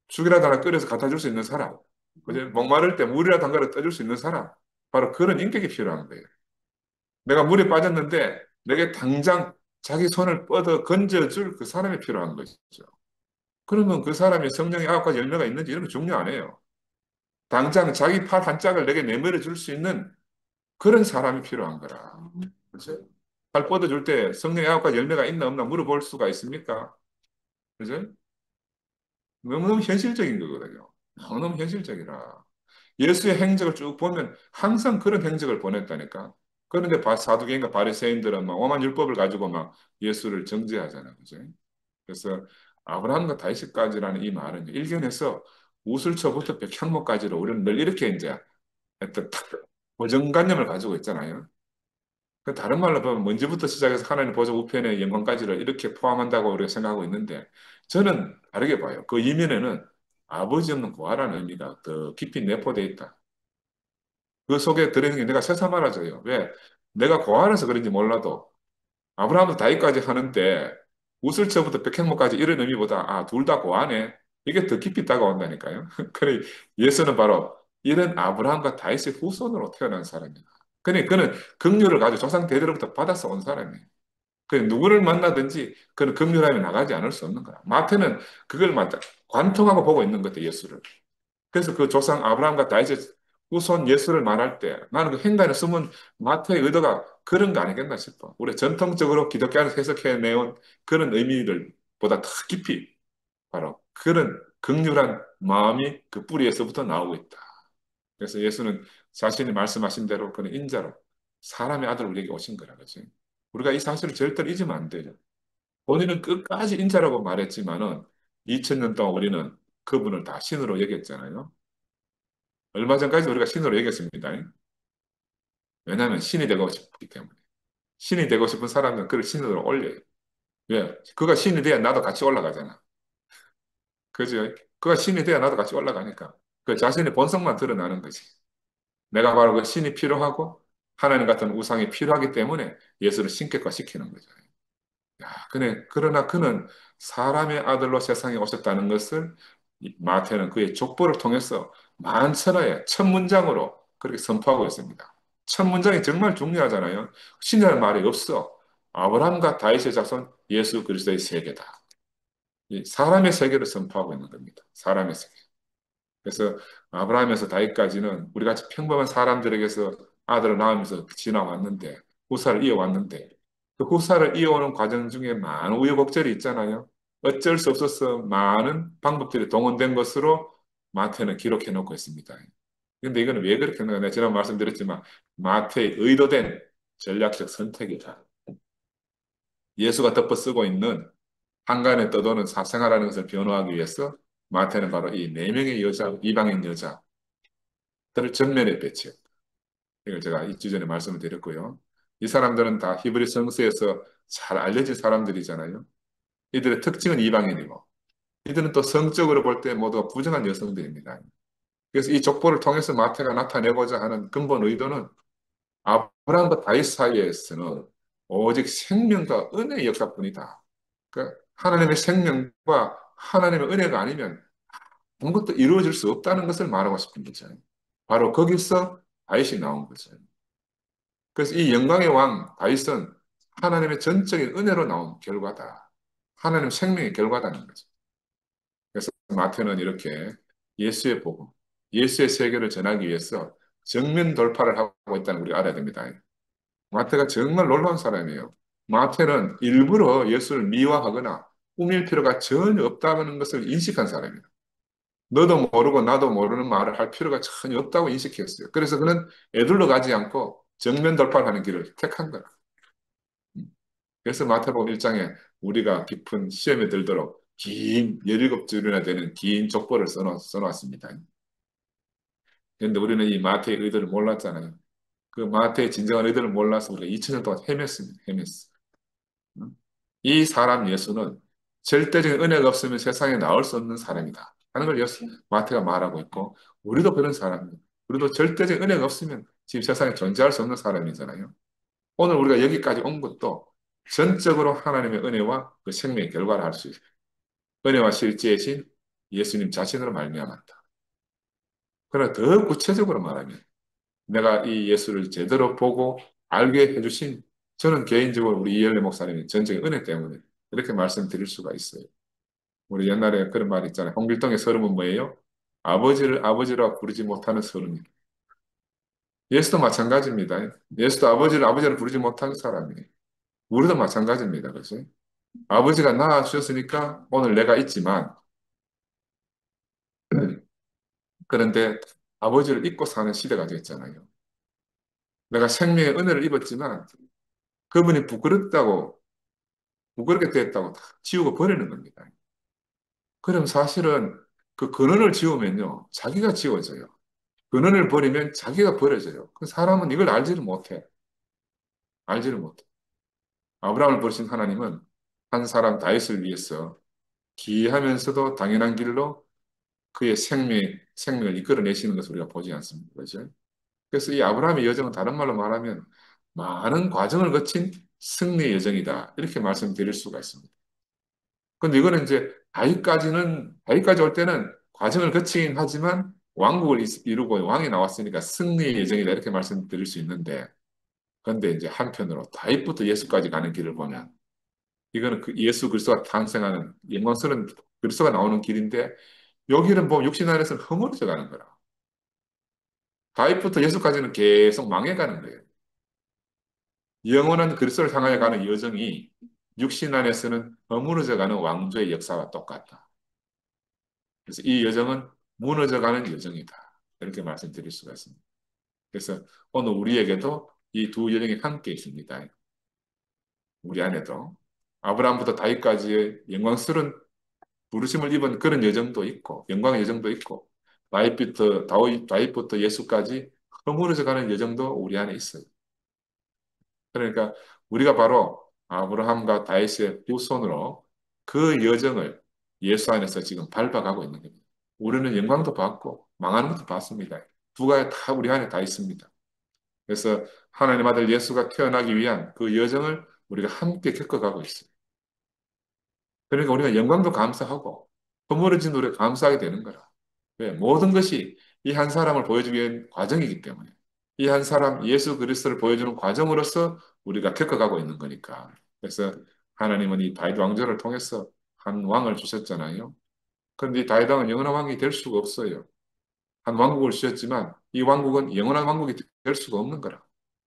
죽이라도 하나 끓여서 갖다 줄 수 있는 사람. 그죠? 목마를 때 물이라도 한 그릇 떠줄 수 있는 사람. 바로 그런 인격이 필요한 거예요. 내가 물에 빠졌는데 내게 당장 자기 손을 뻗어 건져줄 그 사람이 필요한 것이죠. 그러면 그 사람이 성령의 아홉 가지 열매가 있는지 이런 거 중요 안 해요. 당장 자기 팔 한 짝을 내게 내밀어 줄 수 있는 그런 사람이 필요한 거라. 그죠? 팔 뻗어줄 때 성령의 아홉 가지 열매가 있나 없나 물어볼 수가 있습니까? 그죠? 너무너무 현실적인 거거든요. 너무너무 현실적이라. 예수의 행적을 쭉 보면 항상 그런 행적을 보냈다니까. 그런데 사두개인가 바리새인들은 막 오만 율법을 가지고 막 예수를 정죄하잖아. 그죠? 그래서 아브라함과 다윗까지라는 이 말은 일견에서 우슬초부터 백향목까지로 우리는 늘 이렇게 이제 어떤 고정관념을 가지고 있잖아요. 그 다른 말로 보면 먼지부터 시작해서 하나님 보좌 우편의 영광까지를 이렇게 포함한다고 우리가 생각하고 있는데 저는 다르게 봐요. 그 이면에는 아버지 없는 고아라는 의미가 더 깊이 내포되어 있다. 그 속에 들어있는 게 내가 새삼 알아져요. 왜? 내가 고아라서 그런지 몰라도 아브라함도 다윗까지 하는데 우슬처부터 백행목까지 이런 의미보다 둘 다 고아네. 이게 더 깊이 다가온다니까요. 그래 예수는 바로 이런 아브라함과 다윗의 후손으로 태어난 사람이다. 그래 그는 긍휼을 가지고 조상 대대로부터 받아서 온 사람이에요. 그 누구를 만나든지 그는 긍휼함이 나가지 않을 수 없는 거야. 마태는 그걸 맞다 관통하고 보고 있는 것같 예수를. 그래서 그 조상 아브라함과 다윗의 후손 예수를 말할 때 나는 그 행간에 숨은 마태의 의도가 그런 거 아니겠나 싶어. 우리 전통적으로 기독교 안에서 해석해내온 그런 의미를 보다 더 깊이 바로 그런 극률한 마음이 그 뿌리에서부터 나오고 있다. 그래서 예수는 자신이 말씀하신 대로 그는 인자로 사람의 아들 우리에게 오신 거라 그지. 우리가 이 사실을 절대로 잊으면 안 되죠. 본인은 끝까지 인자라고 말했지만은 2000년 동안 우리는 그분을 다 신으로 여겼잖아요. 얼마 전까지 우리가 신으로 여겼습니다. 왜냐하면 신이 되고 싶기 때문에. 신이 되고 싶은 사람은 그를 신으로 올려요. 왜? 그가 신이 돼야 나도 같이 올라가잖아. 그죠? 그가 신이 돼야 나도 같이 올라가니까. 그 자신의 본성만 드러나는 거지. 내가 바로 그 신이 필요하고 하나님 같은 우상이 필요하기 때문에 예수를 신격화 시키는 거죠. 야, 그러나 그는 사람의 아들로 세상에 오셨다는 것을 이 마태는 그의 족보를 통해서 만천하에 첫 문장으로 그렇게 선포하고 있습니다. 첫 문장이 정말 중요하잖아요. 신이라는 말이 없어. 아브라함과 다윗의 자손 예수 그리스도의 세계다. 이 사람의 세계를 선포하고 있는 겁니다. 사람의 세계. 그래서 아브라함에서 다윗까지는 우리 같이 평범한 사람들에게서 아들을 낳으면서 지나왔는데 후사를 이어왔는데 그 후사를 이어오는 과정 중에 많은 우여곡절이 있잖아요. 어쩔 수 없어서 많은 방법들이 동원된 것으로 마태는 기록해 놓고 있습니다. 근데 이거는 왜 그렇게 했나? 내가 지난 말씀드렸지만 마태의 의도된 전략적 선택이다. 예수가 덮어쓰고 있는 한간에 떠도는 사생활하는 것을 변호하기 위해서 마태는 바로 이 네 명의 여자, 이방인 여자들을 전면에 배치했다. 이걸 제가 2주 전에 말씀을 드렸고요. 이 사람들은 다 히브리 성서에서 잘 알려진 사람들이잖아요. 이들의 특징은 이방인이고, 이들은 또 성적으로 볼 때 모두가 부정한 여성들입니다. 그래서 이 족보를 통해서 마태가 나타내고자 하는 근본 의도는 아브라함과 다윗 사이에서는 오직 생명과 은혜의 역사뿐이다. 그러니까 하나님의 생명과 하나님의 은혜가 아니면 아무것도 이루어질 수 없다는 것을 말하고 싶은 거죠. 바로 거기서 다윗이 나온 거죠. 그래서 이 영광의 왕 다윗은 하나님의 전적인 은혜로 나온 결과다. 하나님 생명의 결과다는 거죠. 그래서 마태는 이렇게 예수의 복음, 예수의 세계를 전하기 위해서 정면 돌파를 하고 있다는 걸 우리가 알아야 됩니다. 마태가 정말 놀라운 사람이에요. 마태는 일부러 예수를 미화하거나 꾸밀 필요가 전혀 없다는 것을 인식한 사람이에요. 너도 모르고 나도 모르는 말을 할 필요가 전혀 없다고 인식했어요. 그래서 그는 애들러 가지 않고 정면 돌파하는 길을 택한 거야. 그래서 마태복음 1장에 우리가 깊은 시험에 들도록 긴 17줄이나 되는 긴 족보를 써놨습니다. 그런데 우리는 이 마태의 의도를 몰랐잖아요. 그 마태의 진정한 의도를 몰라서 우리가 2000년 동안 헤맸습니다. 헤맸어. 이 사람 예수는 절대적인 은혜가 없으면 세상에 나올 수 없는 사람이다 하는 걸 마태가 말하고 있고 우리도 그런 사람입니다. 우리도 절대적인 은혜가 없으면 지금 세상에 존재할 수 없는 사람이잖아요. 오늘 우리가 여기까지 온 것도 전적으로 하나님의 은혜와 그 생명의 결과를 할 수 있어요. 은혜와 실제이신 예수님 자신으로 말미암았다. 그러나 더 구체적으로 말하면 내가 이 예수를 제대로 보고 알게 해주신 저는 개인적으로 우리 이열래 목사님이 전적인 은혜 때문에 이렇게 말씀드릴 수가 있어요. 우리 옛날에 그런 말 있잖아요. 홍길동의 서름은 뭐예요? 아버지를 아버지라 부르지 못하는 서름이에요. 예수도 마찬가지입니다. 예수도 아버지를 아버지라 부르지 못하는 사람이에요. 우리도 마찬가지입니다. 그죠? 아버지가 낳아주셨으니까 오늘 내가 있지만, 그런데 아버지를 잊고 사는 시대가 됐잖아요. 내가 생명의 은혜를 입었지만, 그분이 부끄럽다고, 부끄럽게 됐다고 다 지우고 버리는 겁니다. 그럼 사실은 그 근원을 지우면요, 자기가 지워져요. 근원을 버리면 자기가 버려져요. 그 사람은 이걸 알지를 못해. 알지를 못해. 아브라함을 보신 하나님은 한 사람 다윗을 위해서 기이하면서도 당연한 길로 그의 생명을 이끌어내시는 것을 우리가 보지 않습니다. 그죠? 그래서 이 아브라함의 여정은 다른 말로 말하면 많은 과정을 거친 승리의 여정이다. 이렇게 말씀드릴 수가 있습니다. 근데 이거는 이제 다윗까지 올 때는 과정을 거치긴 하지만 왕국을 이루고 왕이 나왔으니까 승리의 여정이다. 이렇게 말씀드릴 수 있는데, 그런데 이제 한편으로 다윗부터 예수까지 가는 길을 보면 이거는 그 예수 그리스도가 탄생하는 영광스러운 그리스도가 나오는 길인데, 여기는 보면 육신 안에서는 허물어져 가는 거라. 다윗부터 예수까지는 계속 망해가는 거예요. 영원한 그리스도를 향하여 가는 여정이 육신 안에서는 허물어져 가는 왕조의 역사와 똑같다. 그래서 이 여정은 무너져 가는 여정이다. 이렇게 말씀드릴 수가 있습니다. 그래서 오늘 우리에게도 이 두 여정이 함께 있습니다. 우리 안에도 아브라함부터 다윗까지의 영광스러운 부르심을 입은 그런 여정도 있고, 영광의 여정도 있고, 다윗부터 예수까지 허물어져 가는 여정도 우리 안에 있어요. 그러니까 우리가 바로 아브라함과 다윗의 후손으로 그 여정을 예수 안에서 지금 밟아가고 있는 겁니다. 우리는 영광도 받고 망하는 것도 받습니다. 두 가지 다 우리 안에 다 있습니다. 그래서 하나님 아들 예수가 태어나기 위한 그 여정을 우리가 함께 겪어가고 있어요. 그러니까 우리가 영광도 감사하고 허물어진 우리가 감사하게 되는 거라. 왜? 모든 것이 이 한 사람을 보여주기 위한 과정이기 때문에. 이 한 사람 예수 그리스도를 보여주는 과정으로서 우리가 겪어가고 있는 거니까. 그래서 하나님은 이 다윗 왕조를 통해서 한 왕을 주셨잖아요. 그런데 이 다윗 왕은 영원한 왕이 될 수가 없어요. 한 왕국을 주셨지만 이 왕국은 영원한 왕국이 될 수가 없는 거라.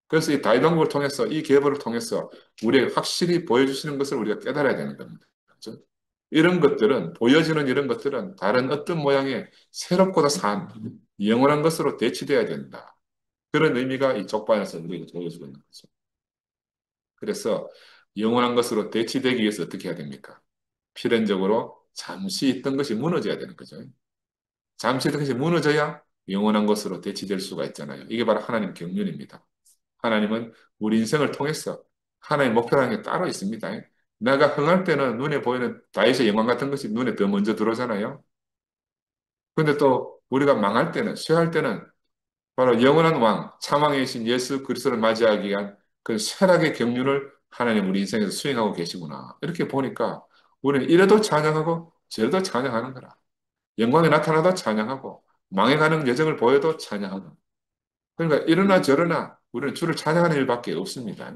그래서 이 다윗 왕국을 통해서 이 계보를 통해서 우리에게 확실히 보여주시는 것을 우리가 깨달아야 되는 겁니다. 그렇죠? 이런 것들은 보여지는 이런 것들은 다른 어떤 모양의 새롭고도 산 영원한 것으로 대치돼야 된다. 그런 의미가 이 족반에서 우리에게 보여주고 있는 거죠. 그래서 영원한 것으로 대치되기 위해서 어떻게 해야 됩니까? 필연적으로 잠시 있던 것이 무너져야 되는 거죠. 잠시 있던 것이 무너져야 영원한 것으로 대치될 수가 있잖아요. 이게 바로 하나님 경륜입니다. 하나님은 우리 인생을 통해서 하나의 목표라는 게 따로 있습니다. 내가 흥할 때는 눈에 보이는 다윗의 영광 같은 것이 눈에 더 먼저 들어오잖아요. 근데 또 우리가 망할 때는, 쇠할 때는 바로 영원한 왕, 참왕이신 예수 그리스도를 맞이하기 위한 그 쇠락의 경륜을 하나님 우리 인생에서 수행하고 계시구나. 이렇게 보니까 우리는 이래도 찬양하고 저래도 찬양하는 거라. 영광이 나타나도 찬양하고 망해가는 여정을 보여도 찬양하고. 그러니까 이러나 저러나 우리는 주를 찬양하는 일밖에 없습니다.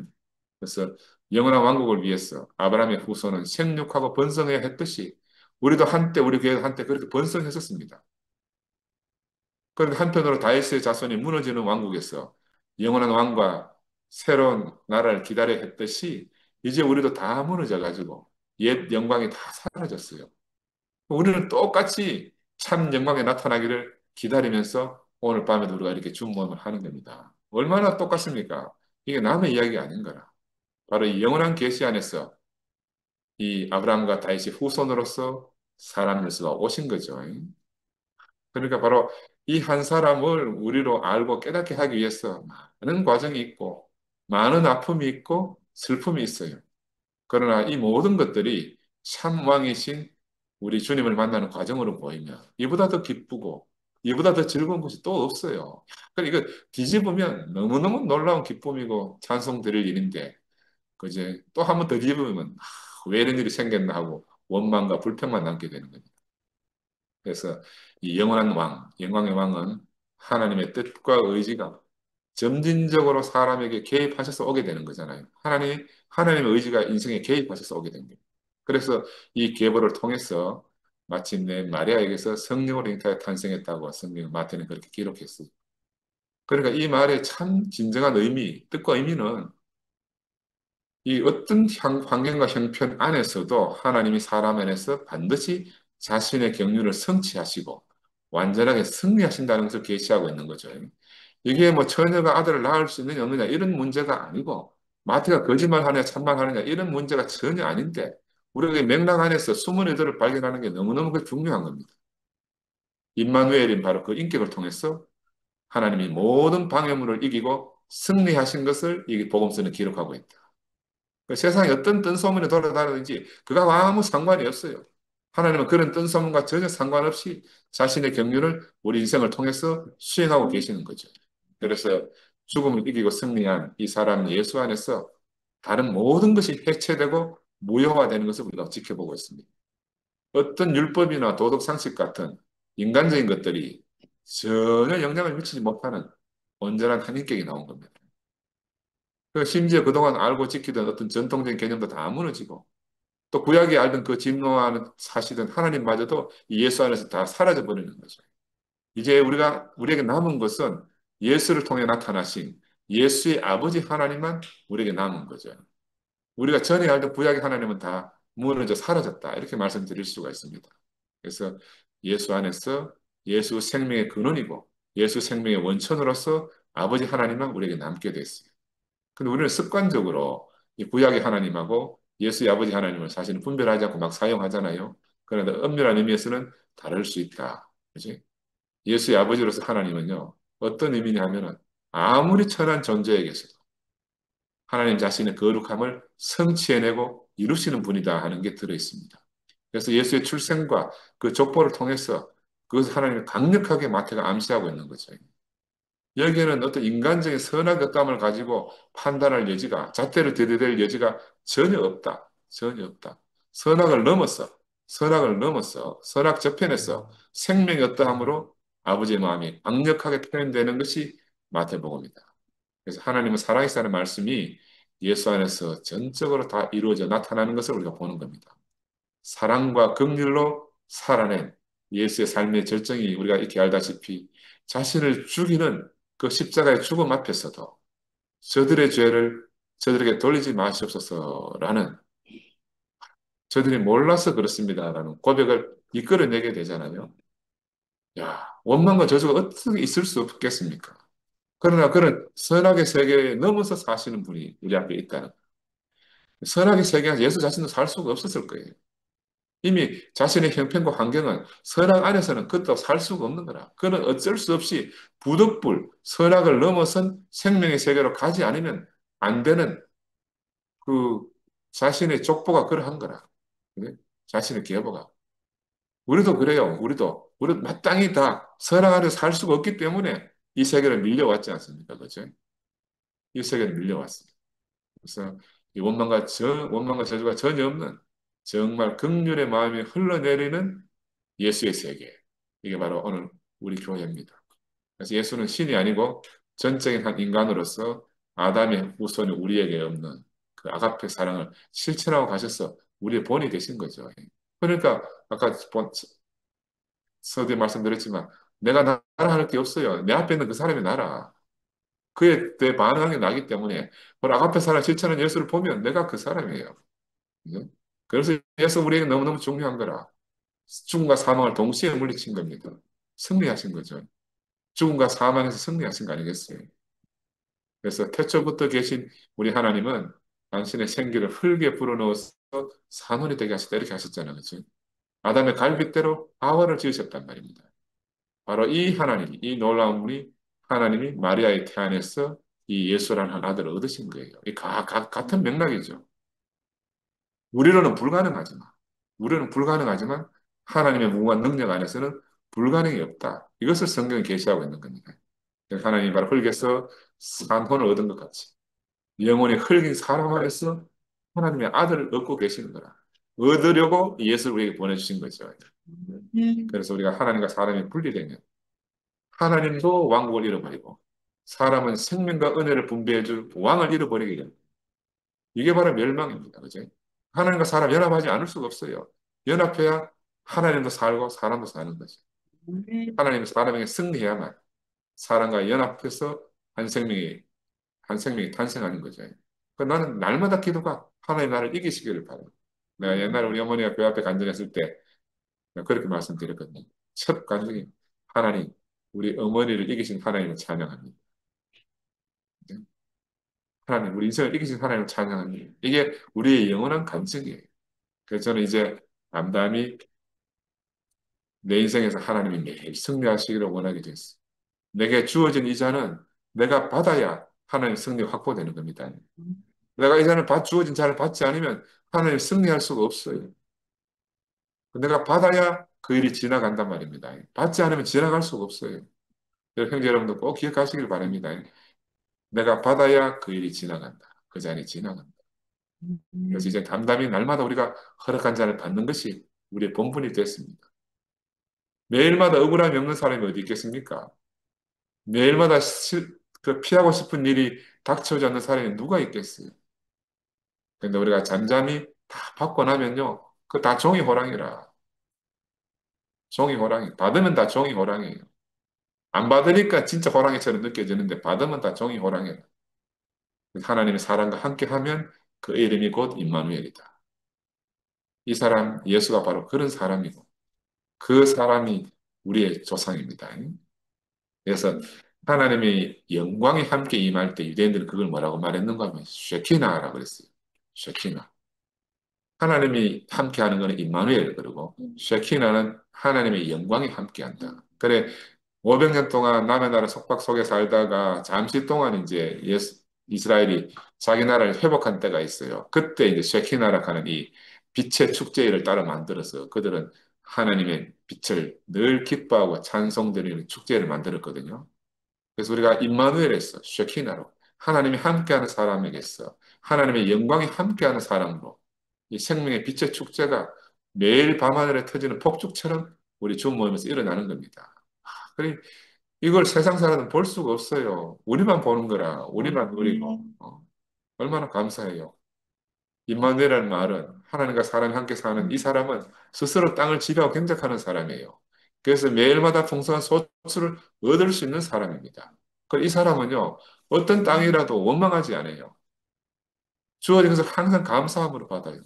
그래서 영원한 왕국을 위해서 아브라함의 후손은 생육하고 번성해야 했듯이 우리도 한때 우리 교회도 한때 그렇게 번성했었습니다. 그런데 한편으로 다윗의 자손이 무너지는 왕국에서 영원한 왕과 새로운 나라를 기다려야 했듯이 이제 우리도 다 무너져 가지고 옛 영광이 다 사라졌어요. 우리는 똑같이 참 영광에 나타나기를 기다리면서 오늘 밤에도 우리가 이렇게 중모험을 하는 겁니다. 얼마나 똑같습니까? 이게 남의 이야기가 아닌 거라. 바로 이 영원한 계시 안에서 이 아브라함과 다윗의 후손으로서 사람 예수가 오신 거죠. 그러니까 바로 이 한 사람을 우리로 알고 깨닫게 하기 위해서 많은 과정이 있고 많은 아픔이 있고 슬픔이 있어요. 그러나 이 모든 것들이 참 왕이신 우리 주님을 만나는 과정으로 보이면 이보다 더 기쁘고 이보다 더 즐거운 것이 또 없어요. 그러니까 이거 뒤집으면 너무너무 놀라운 기쁨이고 찬송 드릴 일인데 그제 또 한 번 더 뒤집으면 왜 이런 일이 생겼나 하고 원망과 불평만 남게 되는 겁니다. 그래서 이 영원한 왕, 영광의 왕은 하나님의 뜻과 의지가 점진적으로 사람에게 개입하셔서 오게 되는 거잖아요. 하나님의 의지가 인생에 개입하셔서 오게 된 거예요. 그래서 이 계보를 통해서 마침내 마리아에게서 성령으로 잉타에 탄생했다고 성경 마태는 그렇게 기록했어요. 그러니까 이 말의 참 진정한 의미, 뜻과 의미는 이 어떤 환경과 형편 안에서도 하나님이 사람 안에서 반드시 자신의 경륜을 성취하시고 완전하게 승리하신다는 것을 계시하고 있는 거죠. 이게 뭐 처녀가 아들을 낳을 수 있느냐 없느냐 이런 문제가 아니고 마태가 거짓말하느냐 참말하느냐 이런 문제가 전혀 아닌데 우리가 이 맥락 안에서 숨은 의도를 발견하는 게 너무너무 그 중요한 겁니다. 임마누엘인 바로 그 인격을 통해서 하나님이 모든 방해물을 이기고 승리하신 것을 이 복음서는 기록하고 있다. 그 세상에 어떤 뜬소문이 돌아다니는지 그거와 아무 상관이 없어요. 하나님은 그런 뜬소문과 전혀 상관없이 자신의 경륜을 우리 인생을 통해서 수행하고 계시는 거죠. 그래서 죽음을 이기고 승리한 이 사람 예수 안에서 다른 모든 것이 해체되고 무효화되는 것을 우리가 지켜보고 있습니다. 어떤 율법이나 도덕 상식 같은 인간적인 것들이 전혀 영향을 미치지 못하는 온전한 한 인격이 나온 겁니다. 심지어 그동안 알고 지키던 어떤 전통적인 개념도 다 무너지고 또 구약이 알던 그 진노하는 사실은 하나님마저도 이 예수 안에서 다 사라져 버리는 거죠. 이제 우리에게 남은 것은 예수를 통해 나타나신 예수의 아버지 하나님만 우리에게 남은 거죠. 우리가 전에 알던 구약의 하나님은 다 무너져 사라졌다. 이렇게 말씀드릴 수가 있습니다. 그래서 예수 안에서 예수 생명의 근원이고 예수 생명의 원천으로서 아버지 하나님만 우리에게 남게 됐어요. 근데 우리는 습관적으로 이 구약의 하나님하고 예수의 아버지 하나님을 사실은 분별하지 않고 막 사용하잖아요. 그런데 엄밀한 의미에서는 다를 수 있다. 그지? 예수의 아버지로서 하나님은요, 어떤 의미냐 하면은 아무리 천한 존재에게서도 하나님 자신의 거룩함을 성취해내고 이루시는 분이다 하는 게 들어 있습니다. 그래서 예수의 출생과 그 족보를 통해서 그것을 하나님이 강력하게 마태가 암시하고 있는 거죠. 여기에는 어떤 인간적인 선악 것감을 가지고 판단할 여지가, 잣대를 들이댈 여지가 전혀 없다. 전혀 없다. 선악을 넘어서, 선악 저편에서 생명이 어떠함으로 아버지의 마음이 강력하게 표현되는 것이 마태복음이다. 그래서 하나님은 살아계시다는 말씀이 예수 안에서 전적으로 다 이루어져 나타나는 것을 우리가 보는 겁니다. 사랑과 긍휼로 살아낸 예수의 삶의 절정이 우리가 이렇게 알다시피 자신을 죽이는 그 십자가의 죽음 앞에서도 저들의 죄를 저들에게 돌리지 마시옵소서라는 저들이 몰라서 그렇습니다라는 고백을 이끌어내게 되잖아요. 야, 원망과 저주가 어떻게 있을 수 없겠습니까? 그러나 그런 선악의 세계에 넘어서 사시는 분이 우리 앞에 있다는 거예요. 선악의 세계에서 예수 자신도 살 수가 없었을 거예요. 이미 자신의 형편과 환경은 선악 안에서는 그것도 살 수가 없는 거라. 그는 어쩔 수 없이 부득불 선악을 넘어선 생명의 세계로 가지 않으면 안 되는 그 자신의 족보가 그러한 거라. 그래? 자신의 계보가. 우리도 그래요. 우리도 마땅히 다 선악 안에서 살 수가 없기 때문에 이 세계를 밀려왔지 않습니까? 그죠? 이 세계를 밀려왔습니다. 그래서 이 원망과 저주가 전혀 없는 정말 긍휼의 마음이 흘러내리는 예수의 세계. 이게 바로 오늘 우리 교회입니다. 그래서 예수는 신이 아니고 전적인 한 인간으로서 아담의 후손이 우리에게 없는 그 아가페 사랑을 실천하고 가셔서 우리의 본이 되신 거죠. 그러니까 아까 서두에 말씀드렸지만 내가 나라 할 게 없어요. 내 앞에 있는 그 사람이 나라. 그에 대해 반응하는 게 나기 때문에 바로 아가페 사랑 실천하는 예수를 보면 내가 그 사람이에요. 그죠? 그래서 예수 우리에게 너무너무 중요한 거라. 죽음과 사망을 동시에 물리친 겁니다. 승리하신 거죠. 죽음과 사망에서 승리하신 거 아니겠어요? 그래서 태초부터 계신 우리 하나님은 당신의 생기를 흙에 불어넣어서 산원이 되게 하셨다 이렇게 하셨잖아요. 그렇죠? 아담의 갈빗대로 하와를 지으셨단 말입니다. 바로 이 하나님, 이 놀라운 분이 하나님이 마리아의 태 안에서 이 예수라는 한 아들을 얻으신 거예요. 같은 맥락이죠. 우리로는 불가능하지만, 우리는 불가능하지만 하나님의 무한 능력 안에서는 불가능이 없다. 이것을 성경이 계시하고 있는 겁니다. 하나님이 바로 흙에서 산혼을 얻은 것 같이 영혼이 흙인 사람 안에서 하나님의 아들을 얻고 계시는 거라. 얻으려고 예수를 우리에게 보내주신 거죠. 그래서 우리가 하나님과 사람이 분리되면 하나님도 왕국을 잃어버리고 사람은 생명과 은혜를 분배해 줄 왕을 잃어버리게 됩니다. 이게 바로 멸망입니다. 그죠? 하나님과 사람 연합하지 않을 수가 없어요. 연합해야 하나님도 살고 사람도 사는 거죠. 하나님은 사람에게 승리해야만 사람과 연합해서 한 생명이, 한 생명이 탄생하는 거죠. 그 나는 날마다 기도가 하나님 나를 이기시기를 바라요. 내가 옛날에 우리 어머니가 교 앞에 간증했을 때 그렇게 말씀드렸거든요. 첫 간증이 하나님, 우리 어머니를 이기신 하나님을 찬양합니다. 하나님, 우리 인생을 이기신 하나님을 찬양합니다. 이게 우리의 영원한 간증이에요. 그래서 저는 이제 담담히 내 인생에서 하나님이 매일 승리하시기를 원하게 됐어요. 내게 주어진 이 자는 내가 받아야 하나님 승리 확보되는 겁니다. 내가 이 잔을 주어진 잔을 받지 않으면 하나님 승리할 수가 없어요. 내가 받아야 그 일이 지나간단 말입니다. 받지 않으면 지나갈 수가 없어요. 형제 여러분도 꼭 기억하시길 바랍니다. 내가 받아야 그 일이 지나간다. 그 잔이 지나간다. 그래서 이제 담담히 날마다 우리가 허락한 잔을 받는 것이 우리의 본분이 됐습니다. 매일마다 억울함이 없는 사람이 어디 있겠습니까? 매일마다 그 피하고 싶은 일이 닥쳐오지 않는 사람이 누가 있겠어요? 근데 우리가 잠잠히 다 받고 나면요. 그 다 종이 호랑이라. 종이 호랑이. 받으면 다 종이 호랑이에요. 안 받으니까 진짜 호랑이처럼 느껴지는데 받으면 다 종이 호랑이에요. 하나님의 사랑과 함께 하면 그 이름이 곧 임마누엘이다. 이 사람, 예수가 바로 그런 사람이고 그 사람이 우리의 조상입니다. 그래서 하나님의 영광이 함께 임할 때 유대인들은 그걸 뭐라고 말했는가 하면 쉐키나라고 그랬어요. 쉐키나. 하나님이 함께하는 것은 임마누엘 그러고 쉐키나는 하나님의 영광이 함께한다. 그래 500년 동안 남의 나라 속박 속에 살다가 잠시 동안 이제 이스라엘이 자기 나라를 회복한 때가 있어요. 그때 이제 쉐키나라 하는 이 빛의 축제를 따라 만들어서 그들은 하나님의 빛을 늘 기뻐하고 찬송드리는 축제를 만들었거든요. 그래서 우리가 임마누엘에서 쉐키나로 하나님이 함께하는 사람에게서 하나님의 영광이 함께하는 사람으로 이 생명의 빛의 축제가 매일 밤하늘에 터지는 폭죽처럼 우리 주 모임에서 일어나는 겁니다. 그래 이걸 세상 사람은 볼 수가 없어요. 우리만 보는 거라 우리만 누리고 얼마나 감사해요. 임마누엘이라는 말은 하나님과 사람이 함께 사는 이 사람은 스스로 땅을 지배하고 경작하는 사람이에요. 그래서 매일마다 풍성한 소출을 얻을 수 있는 사람입니다. 이 사람은요, 어떤 땅이라도 원망하지 않아요. 주어진 것을 항상 감사함으로 받아요.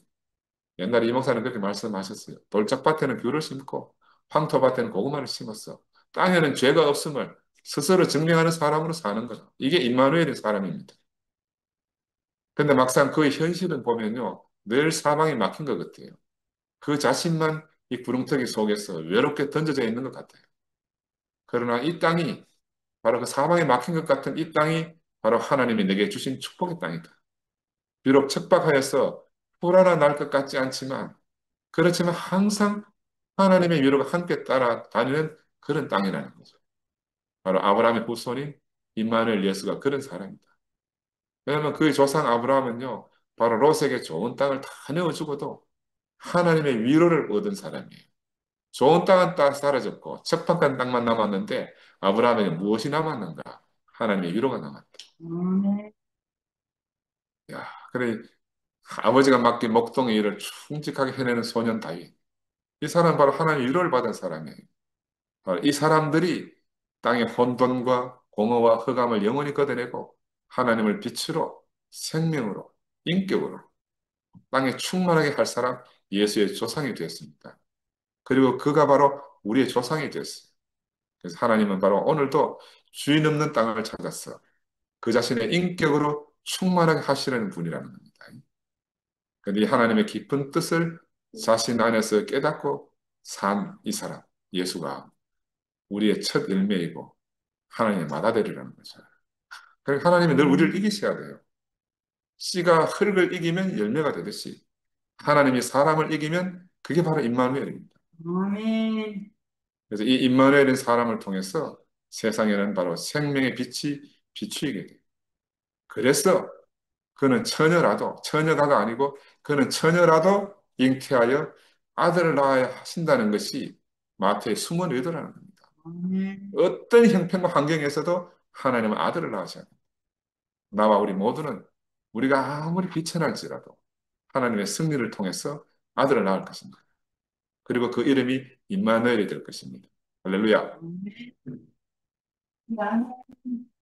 옛날에 이 목사는 그렇게 말씀하셨어요. 돌짝밭에는 귤을 심고 황토밭에는 고구마를 심었어. 땅에는 죄가 없음을 스스로 증명하는 사람으로 사는 거죠. 이게 임마누엘의 사람입니다. 근데 막상 그의 현실은 보면요. 늘 사방이 막힌 것 같아요. 그 자신만 이 구렁텅이 속에서 외롭게 던져져 있는 것 같아요. 그러나 이 땅이 바로 그 사방에 막힌 것 같은 이 땅이 바로 하나님이 내게 주신 축복의 땅이다. 비록 척박하여서 풀 하나 날 것 같지 않지만 그렇지만 항상 하나님의 위로가 함께 따라다니는 그런 땅이라는 거죠. 바로 아브라함의 후손인 임마누엘 예수가 그런 사람입니다. 왜냐하면 그의 조상 아브라함은요, 바로 롯에게 좋은 땅을 다 내어주고도 하나님의 위로를 얻은 사람이에요. 좋은 땅은 다 사라졌고 척박한 땅만 남았는데 아브라함에게 무엇이 남았는가? 하나님의 위로가 남았다. 야, 그래 아버지가 맡긴 목동의 일을 충직하게 해내는 소년 다윗. 이 사람 바로 하나님의 위로를 받은 사람이에요. 바로 이 사람들이 땅의 혼돈과 공허와 흑암을 영원히 걷어내고 하나님을 빛으로 생명으로 인격으로 땅에 충만하게 할 사람 예수의 조상이 되었습니다. 그리고 그가 바로 우리의 조상이 되었어요. 그래서 하나님은 바로 오늘도 주인 없는 땅을 찾았어. 그 자신의 인격으로 충만하게 하시려는 분이라는 겁니다. 그런데 이 하나님의 깊은 뜻을 자신 안에서 깨닫고 산 이 사람, 예수가 우리의 첫 열매이고 하나님의 맏아들이라는 거죠. 그러니까 하나님이 늘 우리를 이기셔야 돼요. 씨가 흙을 이기면 열매가 되듯이 하나님이 사람을 이기면 그게 바로 임마누엘입니다. 그래서 이 임마누엘인 사람을 통해서 세상에는 바로 생명의 빛이 비추이게 돼요. 그래서 그는 처녀가가 아니고 그는 처녀라도 잉태하여 아들을 낳아야 하신다는 것이 마태의 숨은 의도라는 겁니다. 어떤 형편과 환경에서도 하나님은 아들을 낳으셔야 합니다. 나와 우리 모두는 우리가 아무리 비천할지라도 하나님의 승리를 통해서 아들을 낳을 것입니다. 그리고 그 이름이 임마누엘이 될 것입니다. 할렐루야.